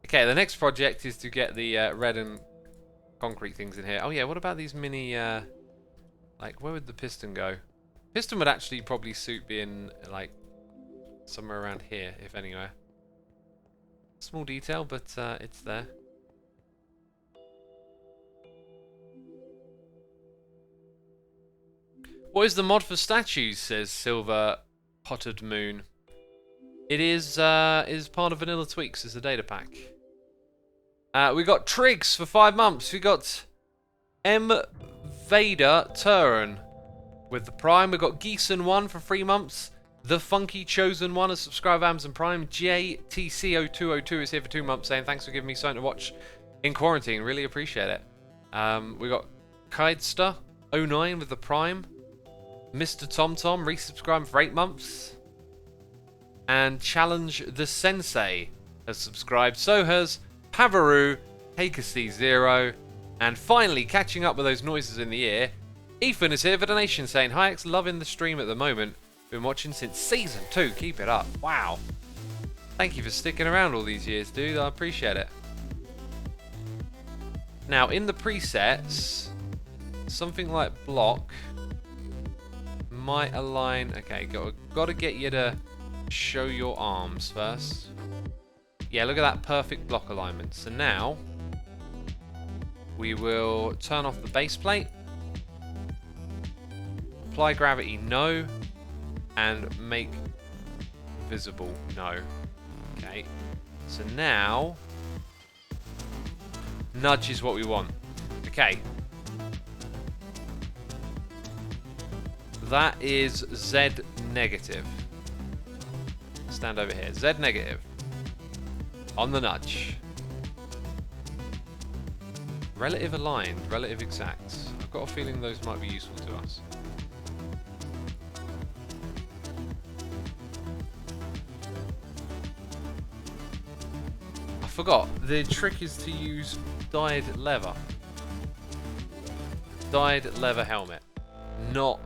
Okay, the next project is to get the red and concrete things in here. Oh yeah, what about these mini, like, where would the piston go? Piston would actually probably suit being, like, somewhere around here, if anywhere. Small detail, but it's there. What is the mod for statues, says Silver Potted Moon. It is part of Vanilla Tweaks as a data pack. We got Triggs for 5 months. We got M. Vader Turin with the Prime. We got Geeson1 for 3 months. The Funky Chosen One, a subscriber Amazon Prime. JTC0202 is here for 2 months saying thanks for giving me something to watch in quarantine. Really appreciate it. We got Kidester09 with the Prime. Mr. TomTom resubscribing for 8 months. And Challenge the Sensei has subscribed. So has Pavaru, Hakasi0. And finally, catching up with those noises in the ear, Ethan is here for donation saying, "Hi X, loving the stream at the moment. Been watching since season 2. Keep it up." Wow. Thank you for sticking around all these years, dude. I appreciate it. Now, in the presets, something like block might align. Okay, got to get you to show your arms first. Yeah, look at that perfect block alignment. So now we will turn off the base plate, apply gravity, no, and make visible, no. Okay, so now nudge is what we want. Okay, that is Z negative. Stand over here. Z negative on the nudge. Relative aligned, relative exact. I've got a feeling those might be useful to us. I forgot. The trick is to use dyed leather. Dyed leather helmet. Not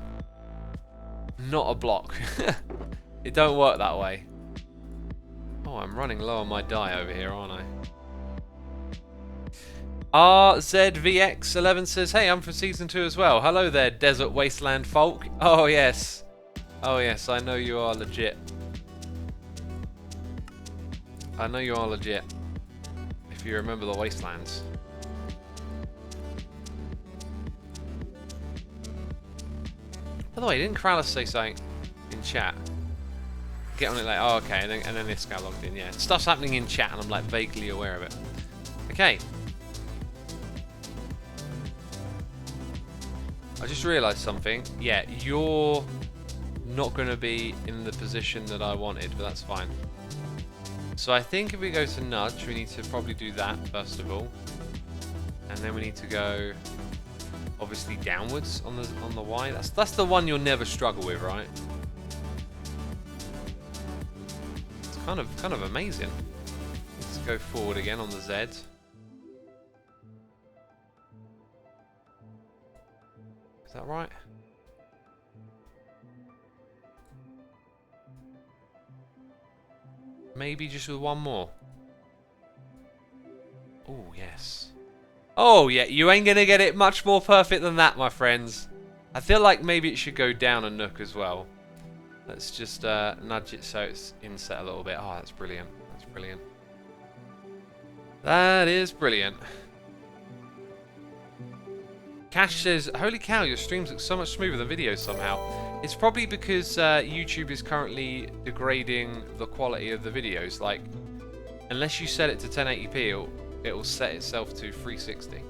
a block. It don't work that way. Oh, I'm running low on my dye over here, aren't I? RZVX11 says, hey, I'm from Season 2 as well. Hello there, Desert Wasteland folk. Oh, yes. Oh, yes, I know you are legit. I know you are legit. If you remember the Wastelands. By the way, didn't Krallis say something in chat? Get on it like, oh, okay, and then this guy logged in, yeah. Stuff's happening in chat, and I'm like vaguely aware of it. Okay. I just realised something. Yeah, you're not going to be in the position that I wanted, but that's fine. So I think if we go to nudge, we need to probably do that first of all, and then we need to go obviously downwards on the Y. That's the one you'll never struggle with, right? It's kind of amazing. Let's go forward again on the Z. Is that right? Maybe just with one more. Oh, yes. Oh, yeah, you ain't gonna get it much more perfect than that, my friends. I feel like maybe it should go down a nook as well. Let's just nudge it so it's inset a little bit. Oh, that's brilliant. That's brilliant. That is brilliant. Cash says, holy cow, your streams look so much smoother than videos somehow. It's probably because YouTube is currently degrading the quality of the videos. Like, unless you set it to 1080p, it'll set itself to 360.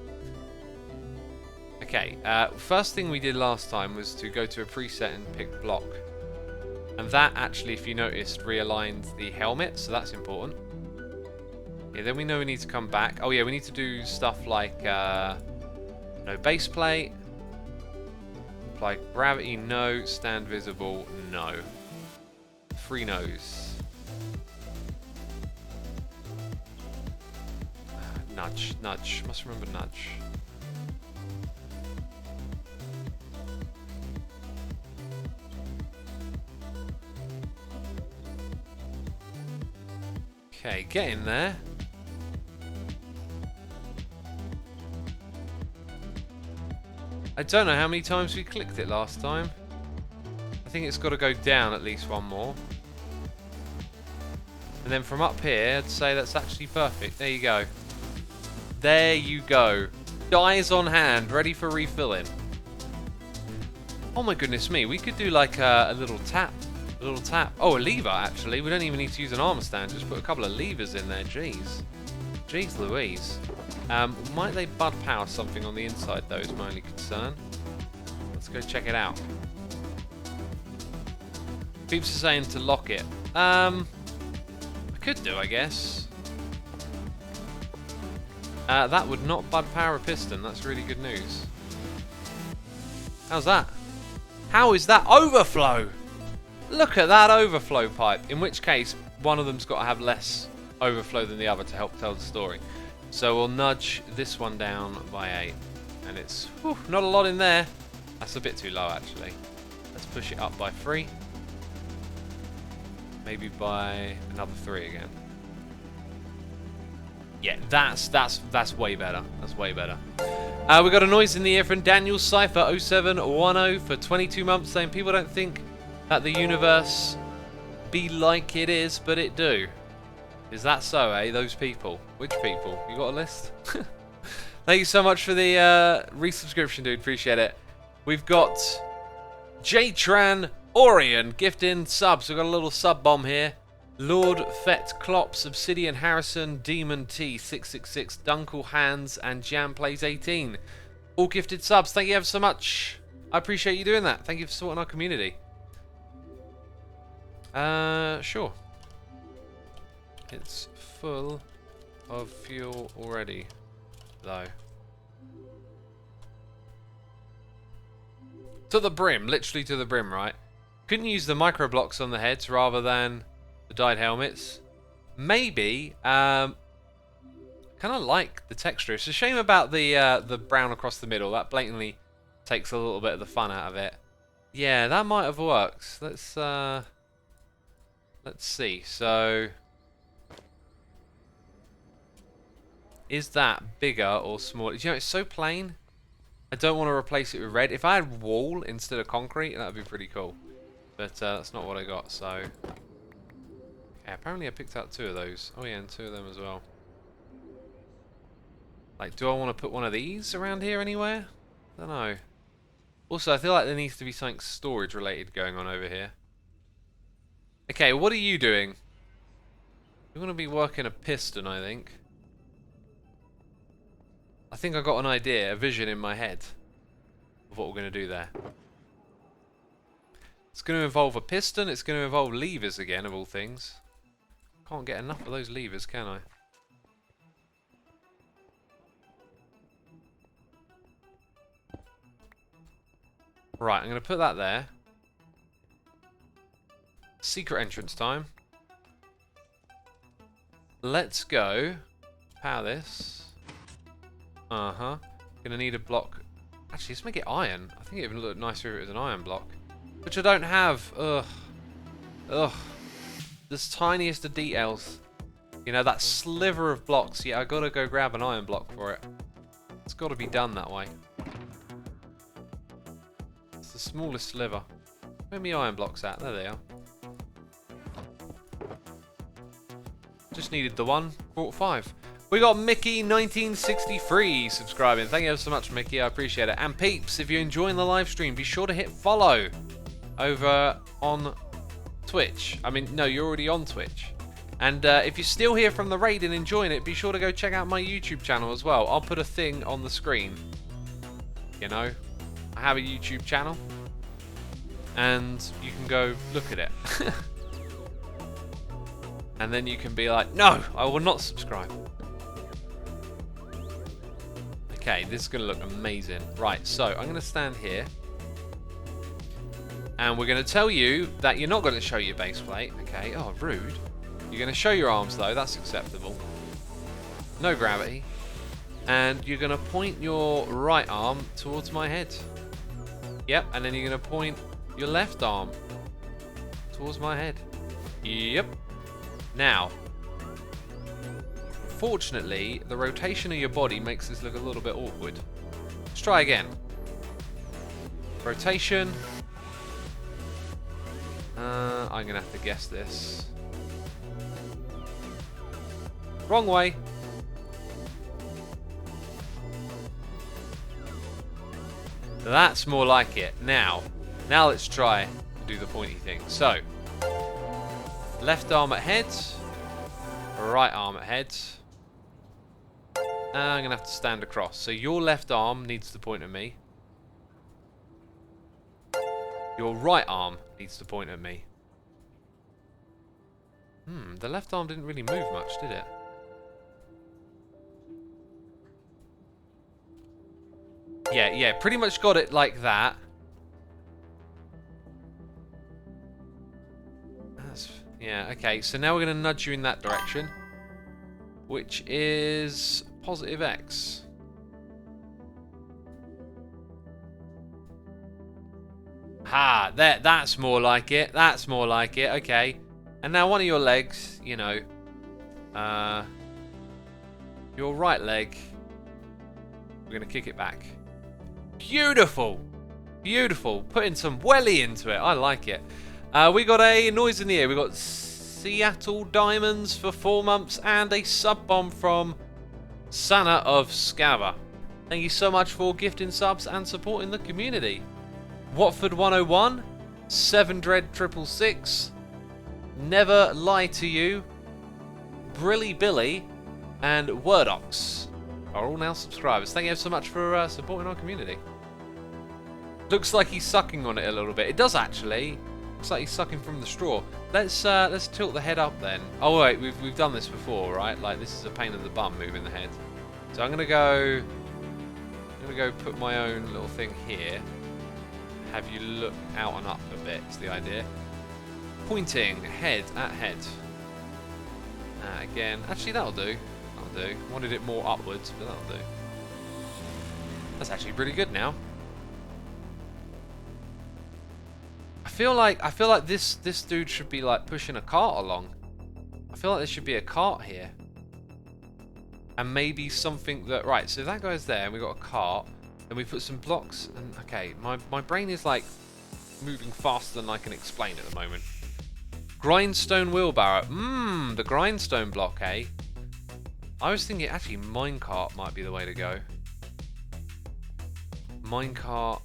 Okay, first thing we did last time was to go to a preset and pick block. And that actually, if you noticed, realigned the helmet, so that's important. Yeah, then we know we need to come back. Oh yeah, we need to do stuff like... no base plate. Apply gravity, no. Stand visible, no. Free nose. Nudge, nudge. Must remember nudge. Okay, get in there. I don't know how many times we clicked it last time. I think it's got to go down at least one more. And then from up here, I'd say that's actually perfect. There you go. There you go. Dyes on hand, ready for refilling. Oh my goodness me, we could do like a little tap. A little tap. Oh, a lever actually. We don't even need to use an armor stand. Just put a couple of levers in there. Jeez. Jeez Louise. Might they bud power something on the inside though is my only concern. Let's go check it out. Peeps are saying to lock it. I could do, I guess. That would not bud power a piston. That's really good news. How's that? How is that overflow? Look at that overflow pipe. In which case, one of them's got to have less overflow than the other to help tell the story. So we'll nudge this one down by 8. And it's not a lot in there. That's a bit too low actually. Let's push it up by 3. Maybe by another 3 again. Yeah, that's way better. That's way better. We got a noise in the ear from Daniel Cypher 0710 for 22 months saying people don't think that the universe be like it is, but it do. Is that so, eh? Those people. Which people? You got a list? Thank you so much for the resubscription, dude. Appreciate it. We've got J-Tran Orion gifting subs. We've got a little sub bomb here. Lord Fett Klops, Obsidian Harrison, Demon T 666, Dunkle Hands, and Jam Plays 18. All gifted subs. Thank you ever so much. I appreciate you doing that. Thank you for supporting our community. Sure. It's full of fuel already, though. To the brim, literally to the brim, right? Couldn't use the micro blocks on the heads rather than the dyed helmets. Maybe, kind of like the texture. It's a shame about the brown across the middle. That blatantly takes a little bit of the fun out of it. Yeah, that might have worked. Let's see. So, is that bigger or smaller? You know, it's so plain. I don't want to replace it with red. If I had wall instead of concrete, that would be pretty cool. But that's not what I got, so... Okay, apparently I picked out 2 of those. Oh yeah, and 2 of them as well. Like, do I want to put one of these around here anywhere? I don't know. Also, I feel like there needs to be something storage related going on over here. Okay, what are you doing? You're going to be working a piston, I think. I think I got an idea, a vision in my head of what we're going to do there. It's going to involve a piston, it's going to involve levers again, of all things. Can't get enough of those levers, can I? Right, I'm going to put that there. Secret entrance time. Let's go. Power this. Gonna need a block. Actually, let's make it iron. I think it would look nicer if it was an iron block. Which I don't have. Ugh. Ugh. This tiniest of details. You know, that sliver of blocks. Yeah, I gotta go grab an iron block for it. It's gotta be done that way. It's the smallest sliver. Where are my iron blocks at? There they are. Just needed the one. Brought 5. We got Mickey1963 subscribing. Thank you so much, Mickey. I appreciate it. And peeps, if you're enjoying the live stream, be sure to hit follow over on Twitch. I mean, no, you're already on Twitch. And if you're still here from the raid and enjoying it, be sure to go check out my YouTube channel as well. I'll put a thing on the screen. You know, I have a YouTube channel. And you can go look at it. And then you can be like, no, I will not subscribe. Okay, this is going to look amazing. Right, so I'm going to stand here. And we're going to tell you that you're not going to show your base plate. Okay, oh, rude. You're going to show your arms, though. That's acceptable. No gravity. And you're going to point your right arm towards my head. Yep, and then you're going to point your left arm towards my head. Yep. Now, fortunately, the rotation of your body makes this look a little bit awkward. Let's try again. Rotation. I'm going to have to guess this. Wrong way. That's more like it. Now let's try to do the pointy thing. So, left arm at head, right arm at head. And I'm going to have to stand across. So your left arm needs to point at me. Your right arm needs to point at me. The left arm didn't really move much, did it? Yeah, pretty much got it like that. Yeah, okay, so now we're going to nudge you in that direction, which is positive X. Ha, that's more like it. That's more like it, okay. And now one of your legs, you know, your right leg, we're going to kick it back. Beautiful! Beautiful. Putting some welly into it. I like it. We got a noise in the air. We got Seattle Diamonds for 4 months and a sub bomb from Sana of Scava. Thank you so much for gifting subs and supporting the community. Watford 101, 7Dread666, Never Lie to You, Brilly Billy, and Wordox are all now subscribers. Thank you so much for supporting our community. Looks like he's sucking on it a little bit. It does actually. Looks like he's sucking from the straw. Let's tilt the head up then. Oh wait, we've done this before, right? Like this is a pain in the bum moving the head. So I'm gonna go put my own little thing here. have you look out and up a bit, is the idea. Pointing head at head. Again, actually that'll do. That'll do. Wanted it more upwards, but that'll do. That's actually pretty good now. I feel like this dude should be like pushing a cart along. I feel like there should be a cart here. And maybe something that... Right, so that goes there, and we've got a cart. Then we put some blocks, and... Okay, my brain is, like, moving faster than I can explain at the moment. Grindstone wheelbarrow. The grindstone block, eh? I was thinking, actually, minecart might be the way to go. Minecart...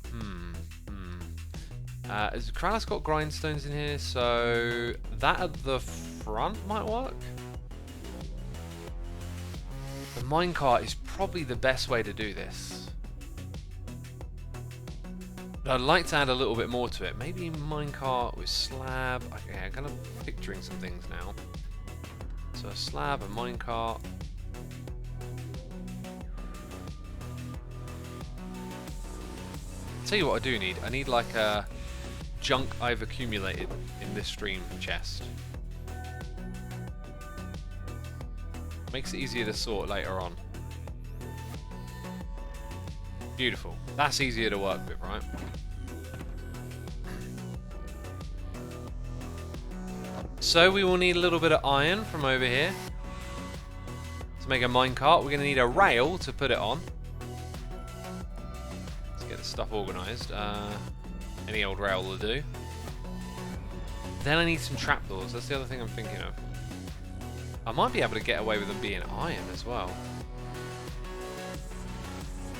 Has Krallis got grindstones in here? So, that at the front might work? The minecart is probably the best way to do this. But I'd like to add a little bit more to it. Maybe minecart with slab. Okay, I'm kind of picturing some things now. So a slab, a minecart. Tell you what I do need. I need like a junk I've accumulated in this stream chest. Makes it easier to sort later on. Beautiful. That's easier to work with, right? So we will need a little bit of iron from over here. To make a minecart, we're going to need a rail to put it on. Let's get the stuff organised. Any old rail will do. Then I need some trapdoors. That's the other thing I'm thinking of. I might be able to get away with them being iron as well.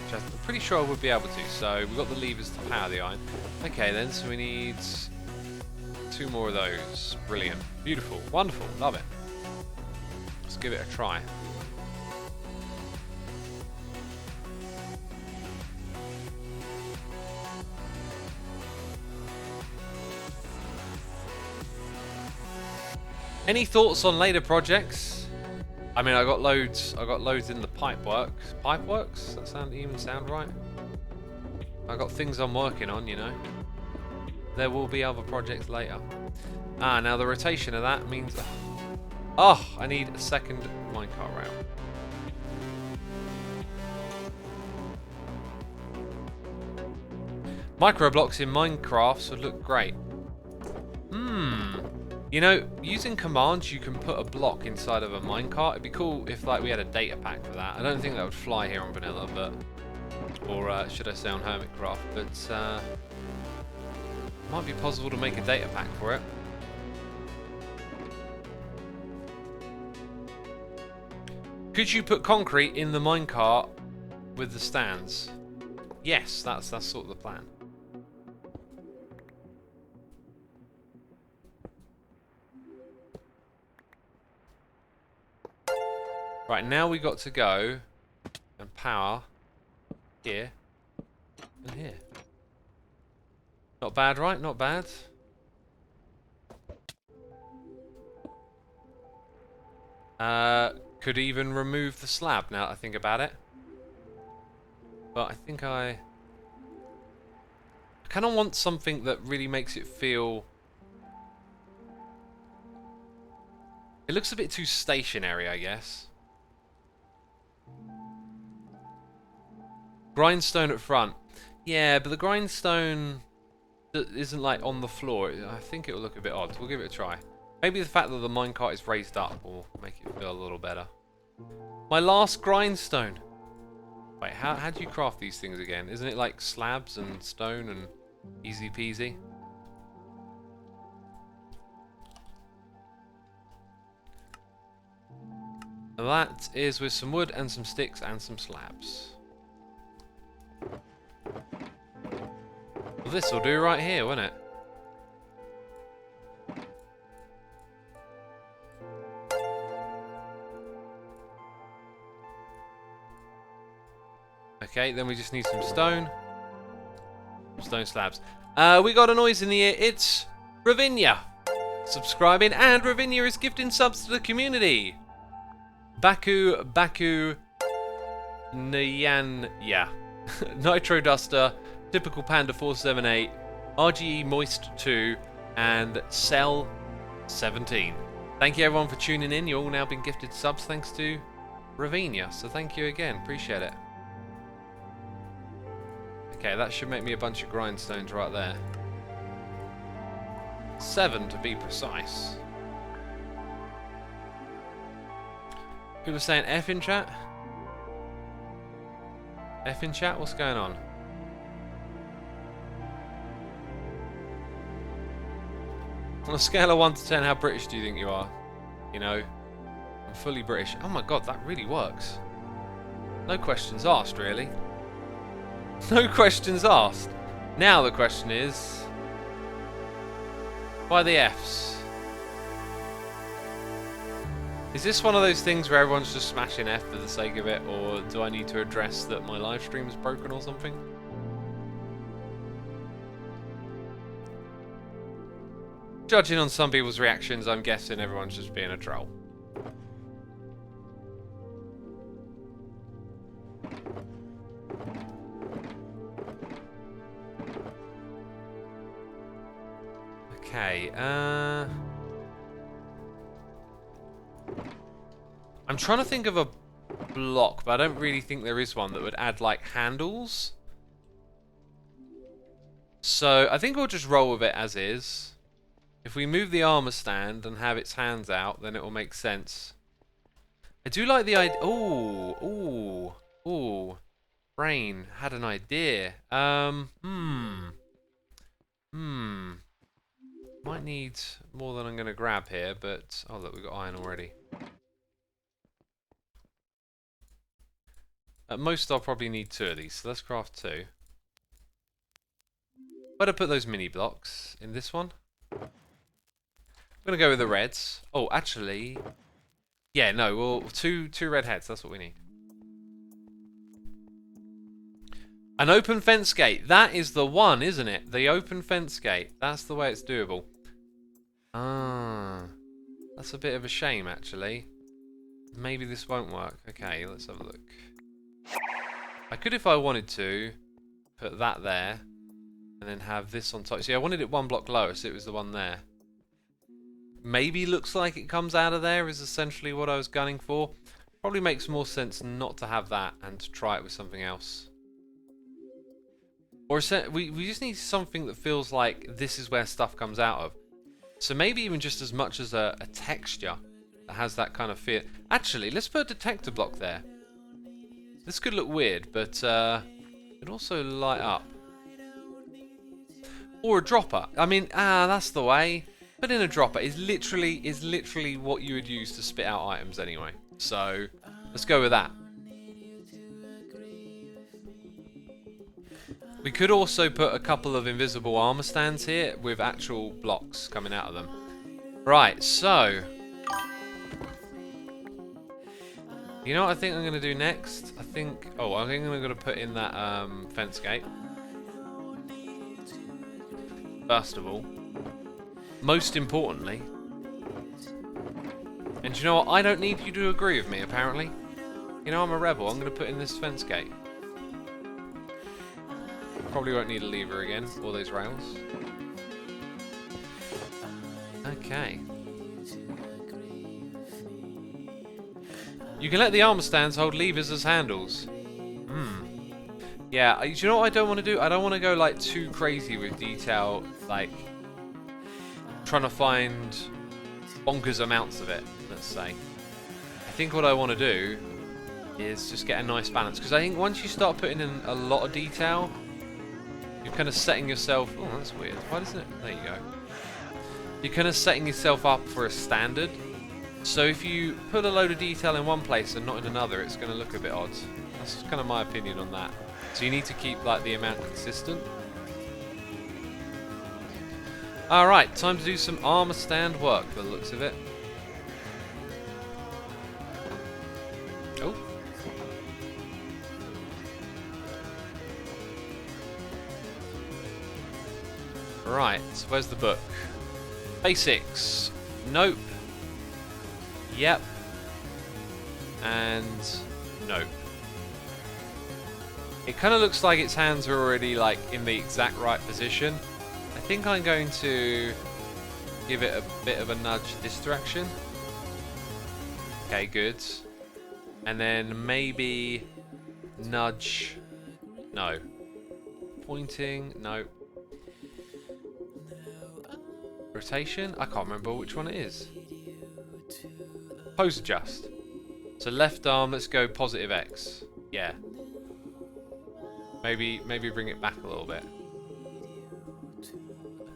Which I'm pretty sure I would be able to. So we've got the levers to power the iron. Okay then, so we need 2 more of those. Brilliant. Beautiful. Wonderful. Love it. Let's give it a try. Any thoughts on later projects? I mean, I got loads in the pipeworks. Pipeworks? Does that even sound right? I got things I'm working on, you know. There will be other projects later. Now the rotation of that means... Oh, I need a second minecart rail. Microblocks in Minecraft would look great. You know, using commands, you can put a block inside of a minecart. It'd be cool if, like, we had a data pack for that. I don't think that would fly here on Vanilla, but... Or, should I say on Hermitcraft, but, it might be possible to make a data pack for it. Could you put concrete in the minecart with the stands? Yes, that's sort of the plan. Right, now we got to go and power here and here. Not bad, right? Not bad. Could even remove the slab now that I think about it. But I think I kind of want something that really makes it feel... It looks a bit too stationary, I guess. Grindstone at front. Yeah, but the grindstone isn't like on the floor. I think it will look a bit odd. We'll give it a try. Maybe the fact that the minecart is raised up will make it feel a little better. My last grindstone. Wait, how do you craft these things again? Isn't it like slabs and stone and easy peasy? And that is with some wood and some sticks and some slabs. Well, this will do right here, won't it? Okay, then we just need some stone. Stone slabs. We got a noise in the ear. It's Ravinia subscribing, and Ravinia is gifting subs to the community. Baku Nyanya. Nitro Duster, Typical Panda 478, RGE Moist 2, and Cell 17. Thank you everyone for tuning in. You've all now been gifted subs thanks to Ravinia, so thank you again. Appreciate it. Okay, that should make me a bunch of grindstones right there. 7 to be precise. People are saying F in chat? F in chat? What's going on? On a scale of 1 to 10, how British do you think you are? You know, I'm fully British. Oh my god, that really works. No questions asked, really. No questions asked. Now the question is... why the Fs? Is this one of those things where everyone's just smashing F for the sake of it, or do I need to address that my live stream is broken or something? Judging on some people's reactions, I'm guessing everyone's just being a troll. Okay, I'm trying to think of a block, but I don't really think there is one that would add, like, handles. So, I think we'll just roll with it as is. If we move the armor stand and have its hands out, then it will make sense. I do like the idea... Ooh. Brain had an idea. Might need more than I'm going to grab here, but... oh, look, we've got iron already. At most, I'll probably need 2 of these, so let's craft 2. Better put those mini blocks in this one. I'm going to go with the reds. Oh, actually... yeah, no, well, two red heads, that's what we need. An open fence gate. That is the one, isn't it? The open fence gate. That's the way it's doable. Ah, that's a bit of a shame, actually. Maybe this won't work. Okay, let's have a look. I could, if I wanted to, put that there, and then have this on top. See, I wanted it 1 block lower, so it was the one there. Maybe looks like it comes out of there is essentially what I was gunning for. Probably makes more sense not to have that and to try it with something else. Or we just need something that feels like this is where stuff comes out of. So maybe even just as much as a texture that has that kind of feel. Actually, let's put a detector block there. This could look weird, but it could also light up. Or a dropper. I mean, that's the way. Put in a dropper is literally what you would use to spit out items anyway. So let's go with that. We could also put a couple of invisible armor stands here with actual blocks coming out of them. Right, so you know what I think I'm going to do next? I think I'm going to put in that fence gate. First of all. Most importantly. And you know what? I don't need you to agree with me, apparently. You know, I'm a rebel. I'm going to put in this fence gate. Probably won't need a lever again, or those rails. Okay. You can let the armor stands hold levers as handles. Yeah, you know what I don't want to do? I don't want to go like too crazy with detail, like trying to find bonkers amounts of it, let's say. I think what I want to do is just get a nice balance, because I think once you start putting in a lot of detail, you're kind of setting yourself... oh, that's weird. Why doesn't it... there you go. You're kind of setting yourself up for a standard. So if you put a load of detail in one place and not in another, it's going to look a bit odd. That's kind of my opinion on that. So you need to keep like the amount consistent. Alright, time to do some armor stand work by the looks of it. Oh. Right, so where's the book? Basics. Nope. Yep. And nope. It kind of looks like its hands are already like in the exact right position. I think I'm going to give it a bit of a nudge this direction. Okay, good. And then maybe nudge. No. Pointing. No. Rotation? I can't remember which one it is. Pose adjust. So left arm, let's go positive X. Yeah. Maybe bring it back a little bit.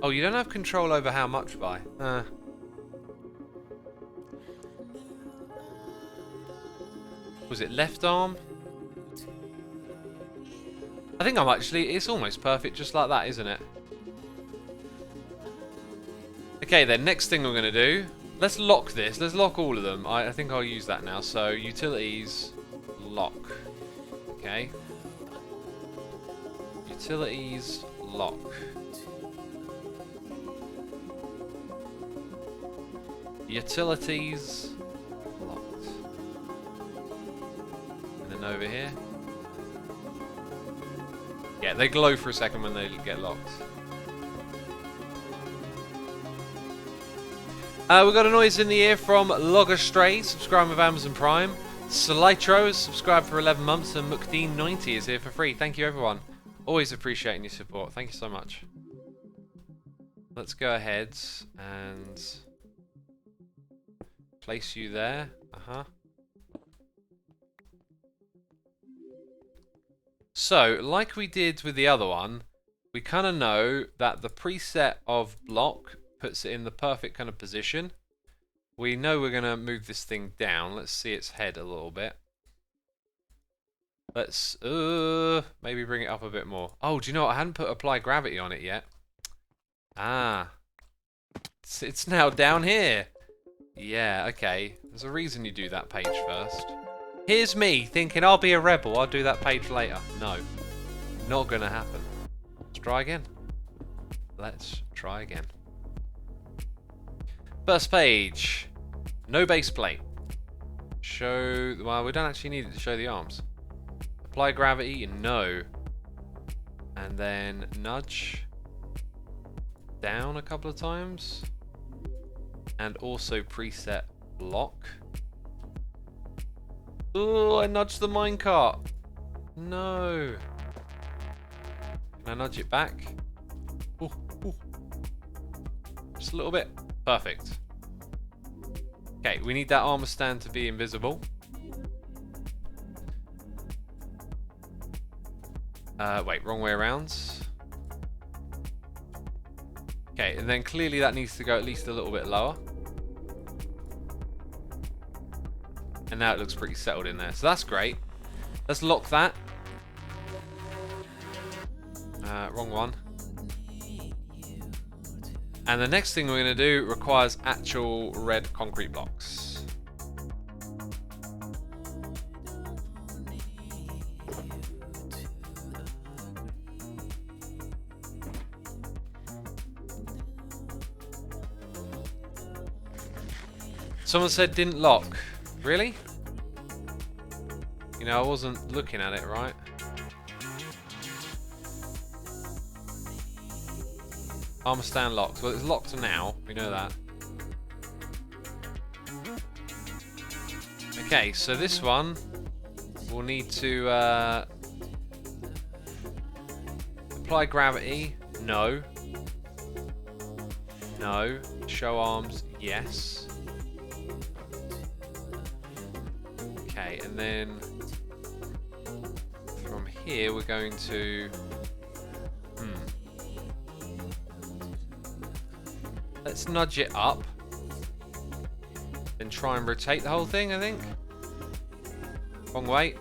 Oh, you don't have control over how much by. Was it left arm? I think I'm actually, it's almost perfect just like that, isn't it? Okay then, next thing we're going to do, let's lock this. Let's lock all of them. I think I'll use that now. So, utilities, lock. Okay. Utilities, lock. Utilities, locked. And then over here. Yeah, they glow for a second when they get locked. We got a noise in the ear from Logastray, subscribing with Amazon Prime. Slytro is subscribed for 11 months, and Mukdeen90 is here for free. Thank you, everyone. Always appreciating your support. Thank you so much. Let's go ahead and place you there. So, like we did with the other one, we kind of know that the preset of block puts it in the perfect kind of position. We know we're going to move this thing down. Let's see its head a little bit. Let's maybe bring it up a bit more. Oh, do you know what? I hadn't put apply gravity on it yet. Ah. It's now down here. Yeah, okay. There's a reason you do that page first. Here's me thinking I'll be a rebel. I'll do that page later. No. Not going to happen. Let's try again. Let's try again. First page. No base plate. Show... Well, we don't actually need it to show the arms. Apply gravity. No. And then nudge. Down a couple of times. And also preset block. Oh, I nudged the minecart. No. Can I nudge it back? Ooh, ooh. Just a little bit. Perfect. Okay, we need that armor stand to be invisible. Wait, wrong way around. Okay, and then clearly that needs to go at least a little bit lower. And now it looks pretty settled in there. So that's great. Let's lock that. Wrong one. And the next thing we're going to do requires actual red concrete blocks. Someone said didn't lock. Really? You know, I wasn't looking at it right. Armor stand locked. Well, it's locked now. We know that. Okay, so this one we'll need to apply gravity. No. No. Show arms. Yes. Okay, and then from here we're going to let's nudge it up, then try and rotate the whole thing, I think. Wrong way.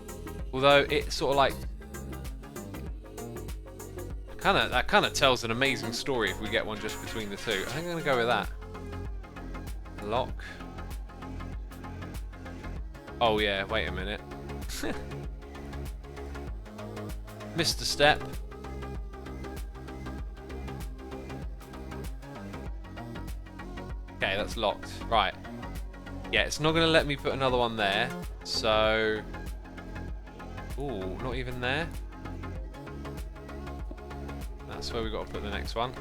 Although it sort of like that kind of tells an amazing story if we get one just between the two. I think I'm going to go with that. Lock. Oh yeah, wait a minute. Missed a step. Okay, that's locked. Right. Yeah, it's not going to let me put another one there. So... Ooh, not even there. That's where we've got to put the next one.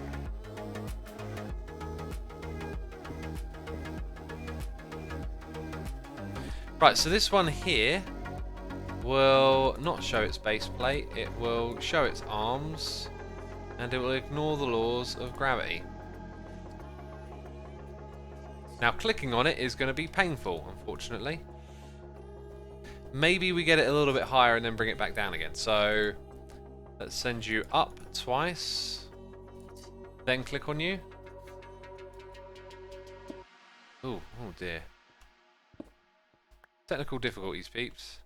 Right, so this one here will not show its base plate. It will show its arms, and it will ignore the laws of gravity. Now, clicking on it is going to be painful, unfortunately. Maybe we get it a little bit higher and then bring it back down again. So, let's send you up twice. Then click on you. Oh dear. Technical difficulties, peeps.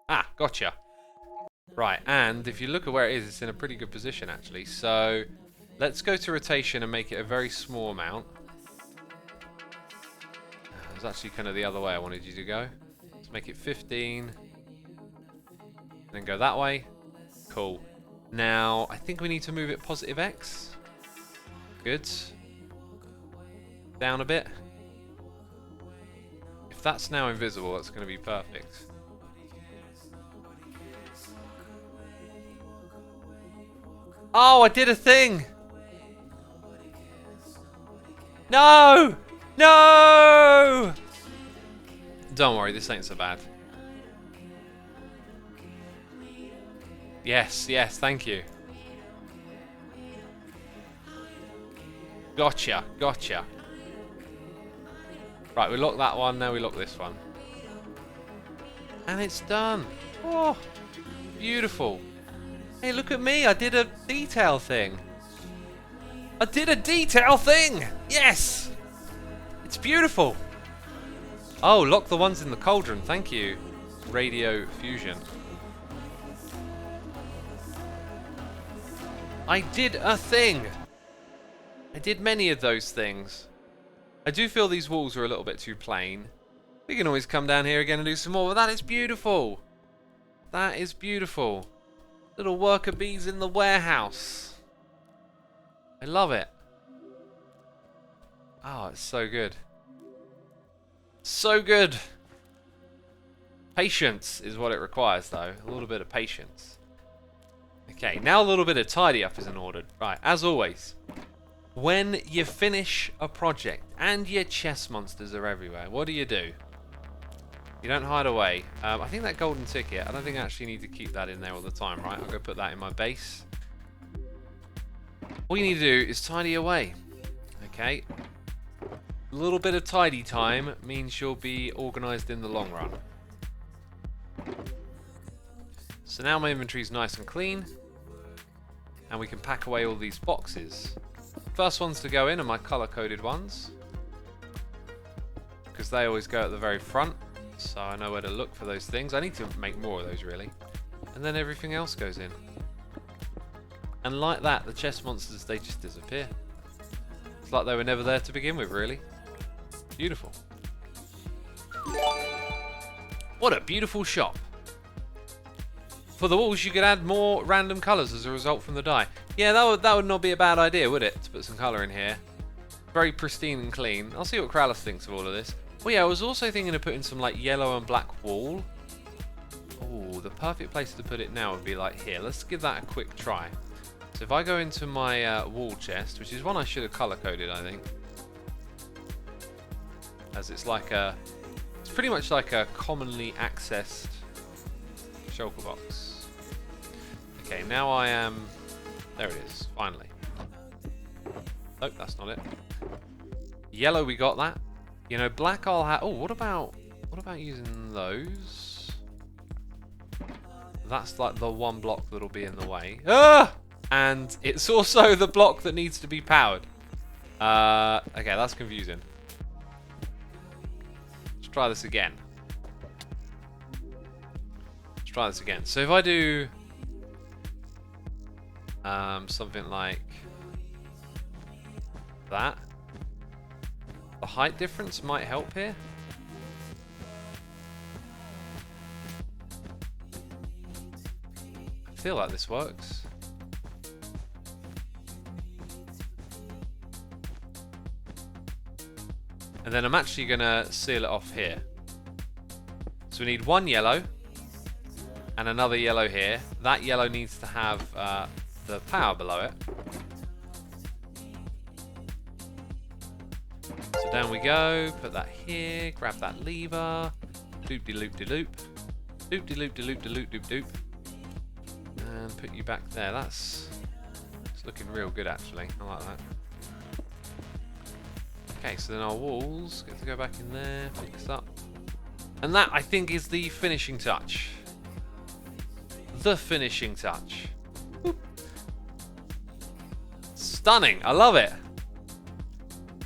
Ah, gotcha. Right, and if you look at where it is, it's in a pretty good position, actually. So, let's go to rotation and make it a very small amount. It was actually kind of the other way I wanted you to go. Let's make it 15. Then go that way. Cool. Now, I think we need to move it positive X. Good. Down a bit. If that's now invisible, that's going to be perfect. Oh, I did a thing! No! No! Don't worry, this ain't so bad. Yes, yes, thank you. Gotcha, gotcha. Right, we lock that one, now we lock this one. And it's done. Oh, beautiful. Hey, look at me, I did a detail thing. I did a detail thing! Yes! It's beautiful. Oh, lock the ones in the cauldron, thank you. Radio fusion. I did a thing! I did many of those things. I do feel these walls are a little bit too plain. We can always come down here again and do some more, but that is beautiful. That is beautiful. Little worker bees in the warehouse. I love it. Oh, it's so good. So good. Patience is what it requires, though. A little bit of patience. Okay, now a little bit of tidy up is in order. Right, as always, when you finish a project and your chest monsters are everywhere, what do? You don't hide away. I think that golden ticket, I don't think I actually need to keep that in there all the time, right? I'll go put that in my base. All you need to do is tidy away. Okay. A little bit of tidy time means you'll be organised in the long run. So now my inventory's nice and clean. And we can pack away all these boxes. First ones to go in are my colour-coded ones. Because they always go at the very front. So I know where to look for those things. I need to make more of those, really. And then everything else goes in. And like that, the chest monsters, they just disappear. It's like they were never there to begin with, really. Beautiful. What a beautiful shop. For the walls, you could add more random colours as a result from the dye. Yeah, that would not be a bad idea, would it? To put some colour in here. Very pristine and clean. I'll see what Krallis thinks of all of this. Oh yeah, I was also thinking of putting some like yellow and black wool. Oh, the perfect place to put it now would be like here. Let's give that a quick try. So if I go into my wool chest, which is one I should have colour-coded, I think. As it's like a... It's pretty much like a commonly accessed shulker box. Okay, now I am... There it is, finally. Nope, that's not it. Yellow, we got that. You know, black I'll have... Oh, what about using those? That's like the one block that'll be in the way. Ah! And it's also the block that needs to be powered. Okay, that's confusing. Let's try this again. Let's try this again. So if I do something like that, the height difference might help here. I feel like this works. And then I'm actually going to seal it off here. So we need one yellow and another yellow here. That yellow needs to have the power below it. So down we go. Put that here. Grab that lever. Doop-de-loop-de-loop. Doop-de-loop-de-loop-de-loop-de-loop-doop. And put you back there. It's looking real good, actually. I like that. Okay, so then our walls get to go back in there, fix up. And that, I think, is the finishing touch. The finishing touch. Whoop. Stunning. I love it.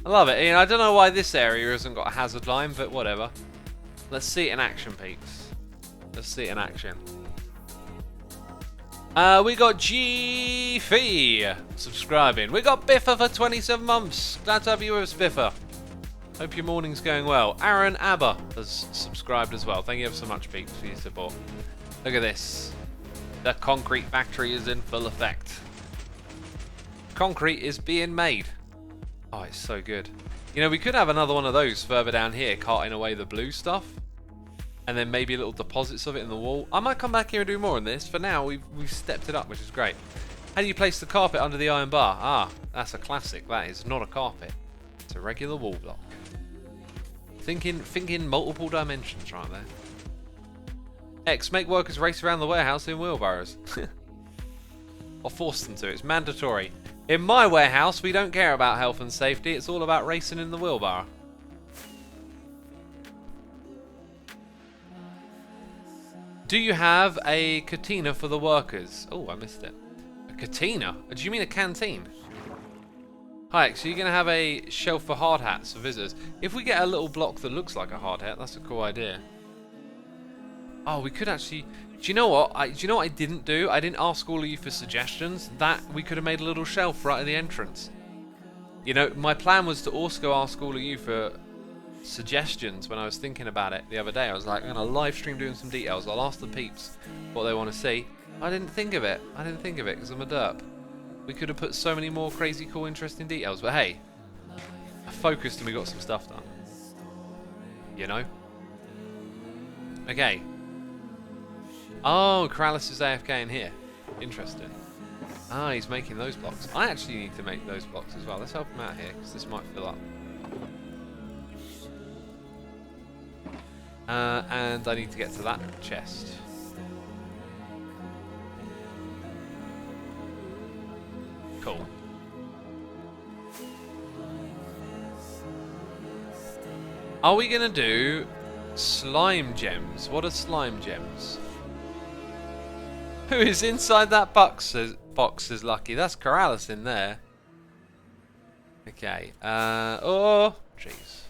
I love it. I don't know why this area hasn't got a hazard line, but whatever. Let's see it in action, peeps. Let's see it in action. We got G-Fee subscribing. We got Biffa for 27 months. Glad to have you with us, Biffa. Hope your morning's going well. Aaron Aber has subscribed as well. Thank you ever so much, peeps, for your support. Look at this. The concrete factory is in full effect. Concrete is being made. Oh, it's so good. You know, we could have another one of those further down here, carting away the blue stuff. And then maybe little deposits of it in the wall. I might come back here and do more on this. For now, we've stepped it up, which is great. How do you place the carpet under the iron bar? Ah, that's a classic. That is not a carpet. It's a regular wall block. Thinking multiple dimensions right there. X, make workers race around the warehouse in wheelbarrows. Or force them to. It's mandatory. In my warehouse, we don't care about health and safety. It's all about racing in the wheelbarrow. Do you have a cantina for the workers? Oh, I missed it. A cantina? Do you mean a canteen? Hi, so you're going to have a shelf for hard hats for visitors. If we get a little block that looks like a hard hat, that's a cool idea. Oh, we could actually... Do you know what? Do you know what I didn't do? I didn't ask all of you for suggestions. That we could have made a little shelf right at the entrance. You know, my plan was to also ask all of you for suggestions when I was thinking about it the other day. I was like, I'm going to live stream doing some details. I'll ask the peeps what they want to see. I didn't think of it. I didn't think of it because I'm a derp. We could have put so many more crazy, cool, interesting details. But hey, I focused and we got some stuff done. You know? Okay. Oh, Corrales is AFK in here. Interesting. Ah, he's making those blocks. I actually need to make those blocks as well. Let's help him out here because this might fill up. And I need to get to that chest. Cool. Are we going to do slime gems? What are slime gems? Who is inside that box is Lucky. That's Corrales in there. Okay. Oh, jeez.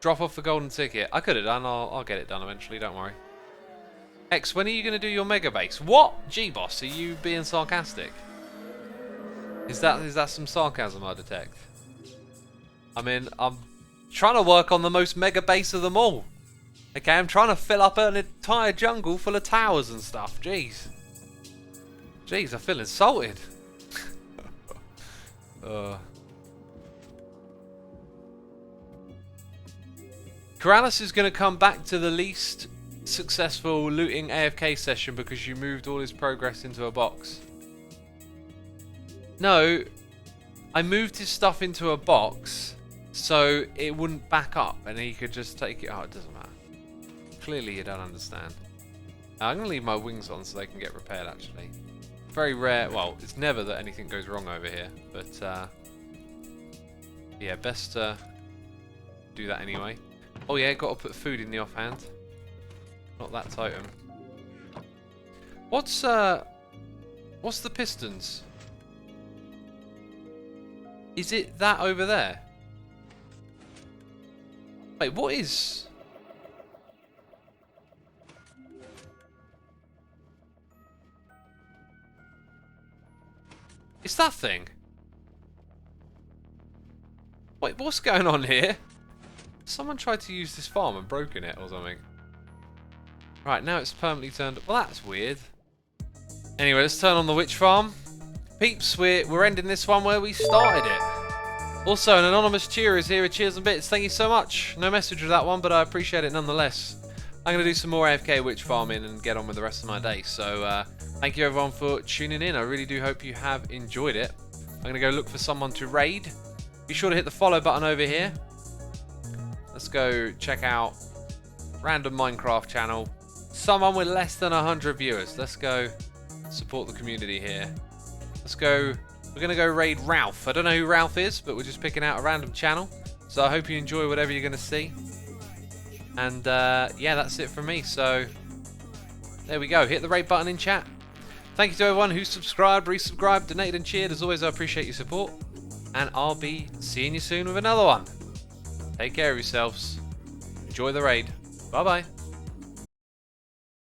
Drop off the golden ticket. I could have done. I'll get it done eventually. Don't worry. X, when are you going to do your mega base? What? G-Boss, are you being sarcastic? Is that some sarcasm I detect? I mean, I'm trying to work on the most mega base of them all. Okay, I'm trying to fill up an entire jungle full of towers and stuff. Jeez. Jeez, I feel insulted. Corrales is going to come back to the least successful looting AFK session because you moved all his progress into a box. No, I moved his stuff into a box so it wouldn't back up and he could just take it. Oh, it doesn't matter. Clearly you don't understand. I'm going to leave my wings on so they can get repaired actually. Very rare, well, it's never that anything goes wrong over here, but yeah, best to do that anyway. Oh yeah, got to put food in the offhand. Not that totem. What's the pistons? Is it that over there? Wait, what is... It's that thing. Wait, what's going on here? Someone tried to use this farm and broken it or something. Right, now it's permanently turned... Well, that's weird. Anyway, let's turn on the witch farm. Peeps, we're ending this one where we started it. Also, an anonymous cheer is here with cheers and bits. Thank you so much. No message with that one, but I appreciate it nonetheless. I'm going to do some more AFK witch farming and get on with the rest of my day. So, thank you everyone for tuning in. I really do hope you have enjoyed it. I'm going to go look for someone to raid. Be sure to hit the follow button over here. Let's go check out random Minecraft channel. Someone with less than 100 viewers. Let's go support the community here. Let's go. We're going to go raid Ralph. I don't know who Ralph is, but we're just picking out a random channel. So I hope you enjoy whatever you're going to see. And yeah, that's it from me. So there we go. Hit the raid button in chat. Thank you to everyone who subscribed, resubscribed, donated and cheered. As always, I appreciate your support. And I'll be seeing you soon with another one. Take care of yourselves. Enjoy the raid. Bye-bye.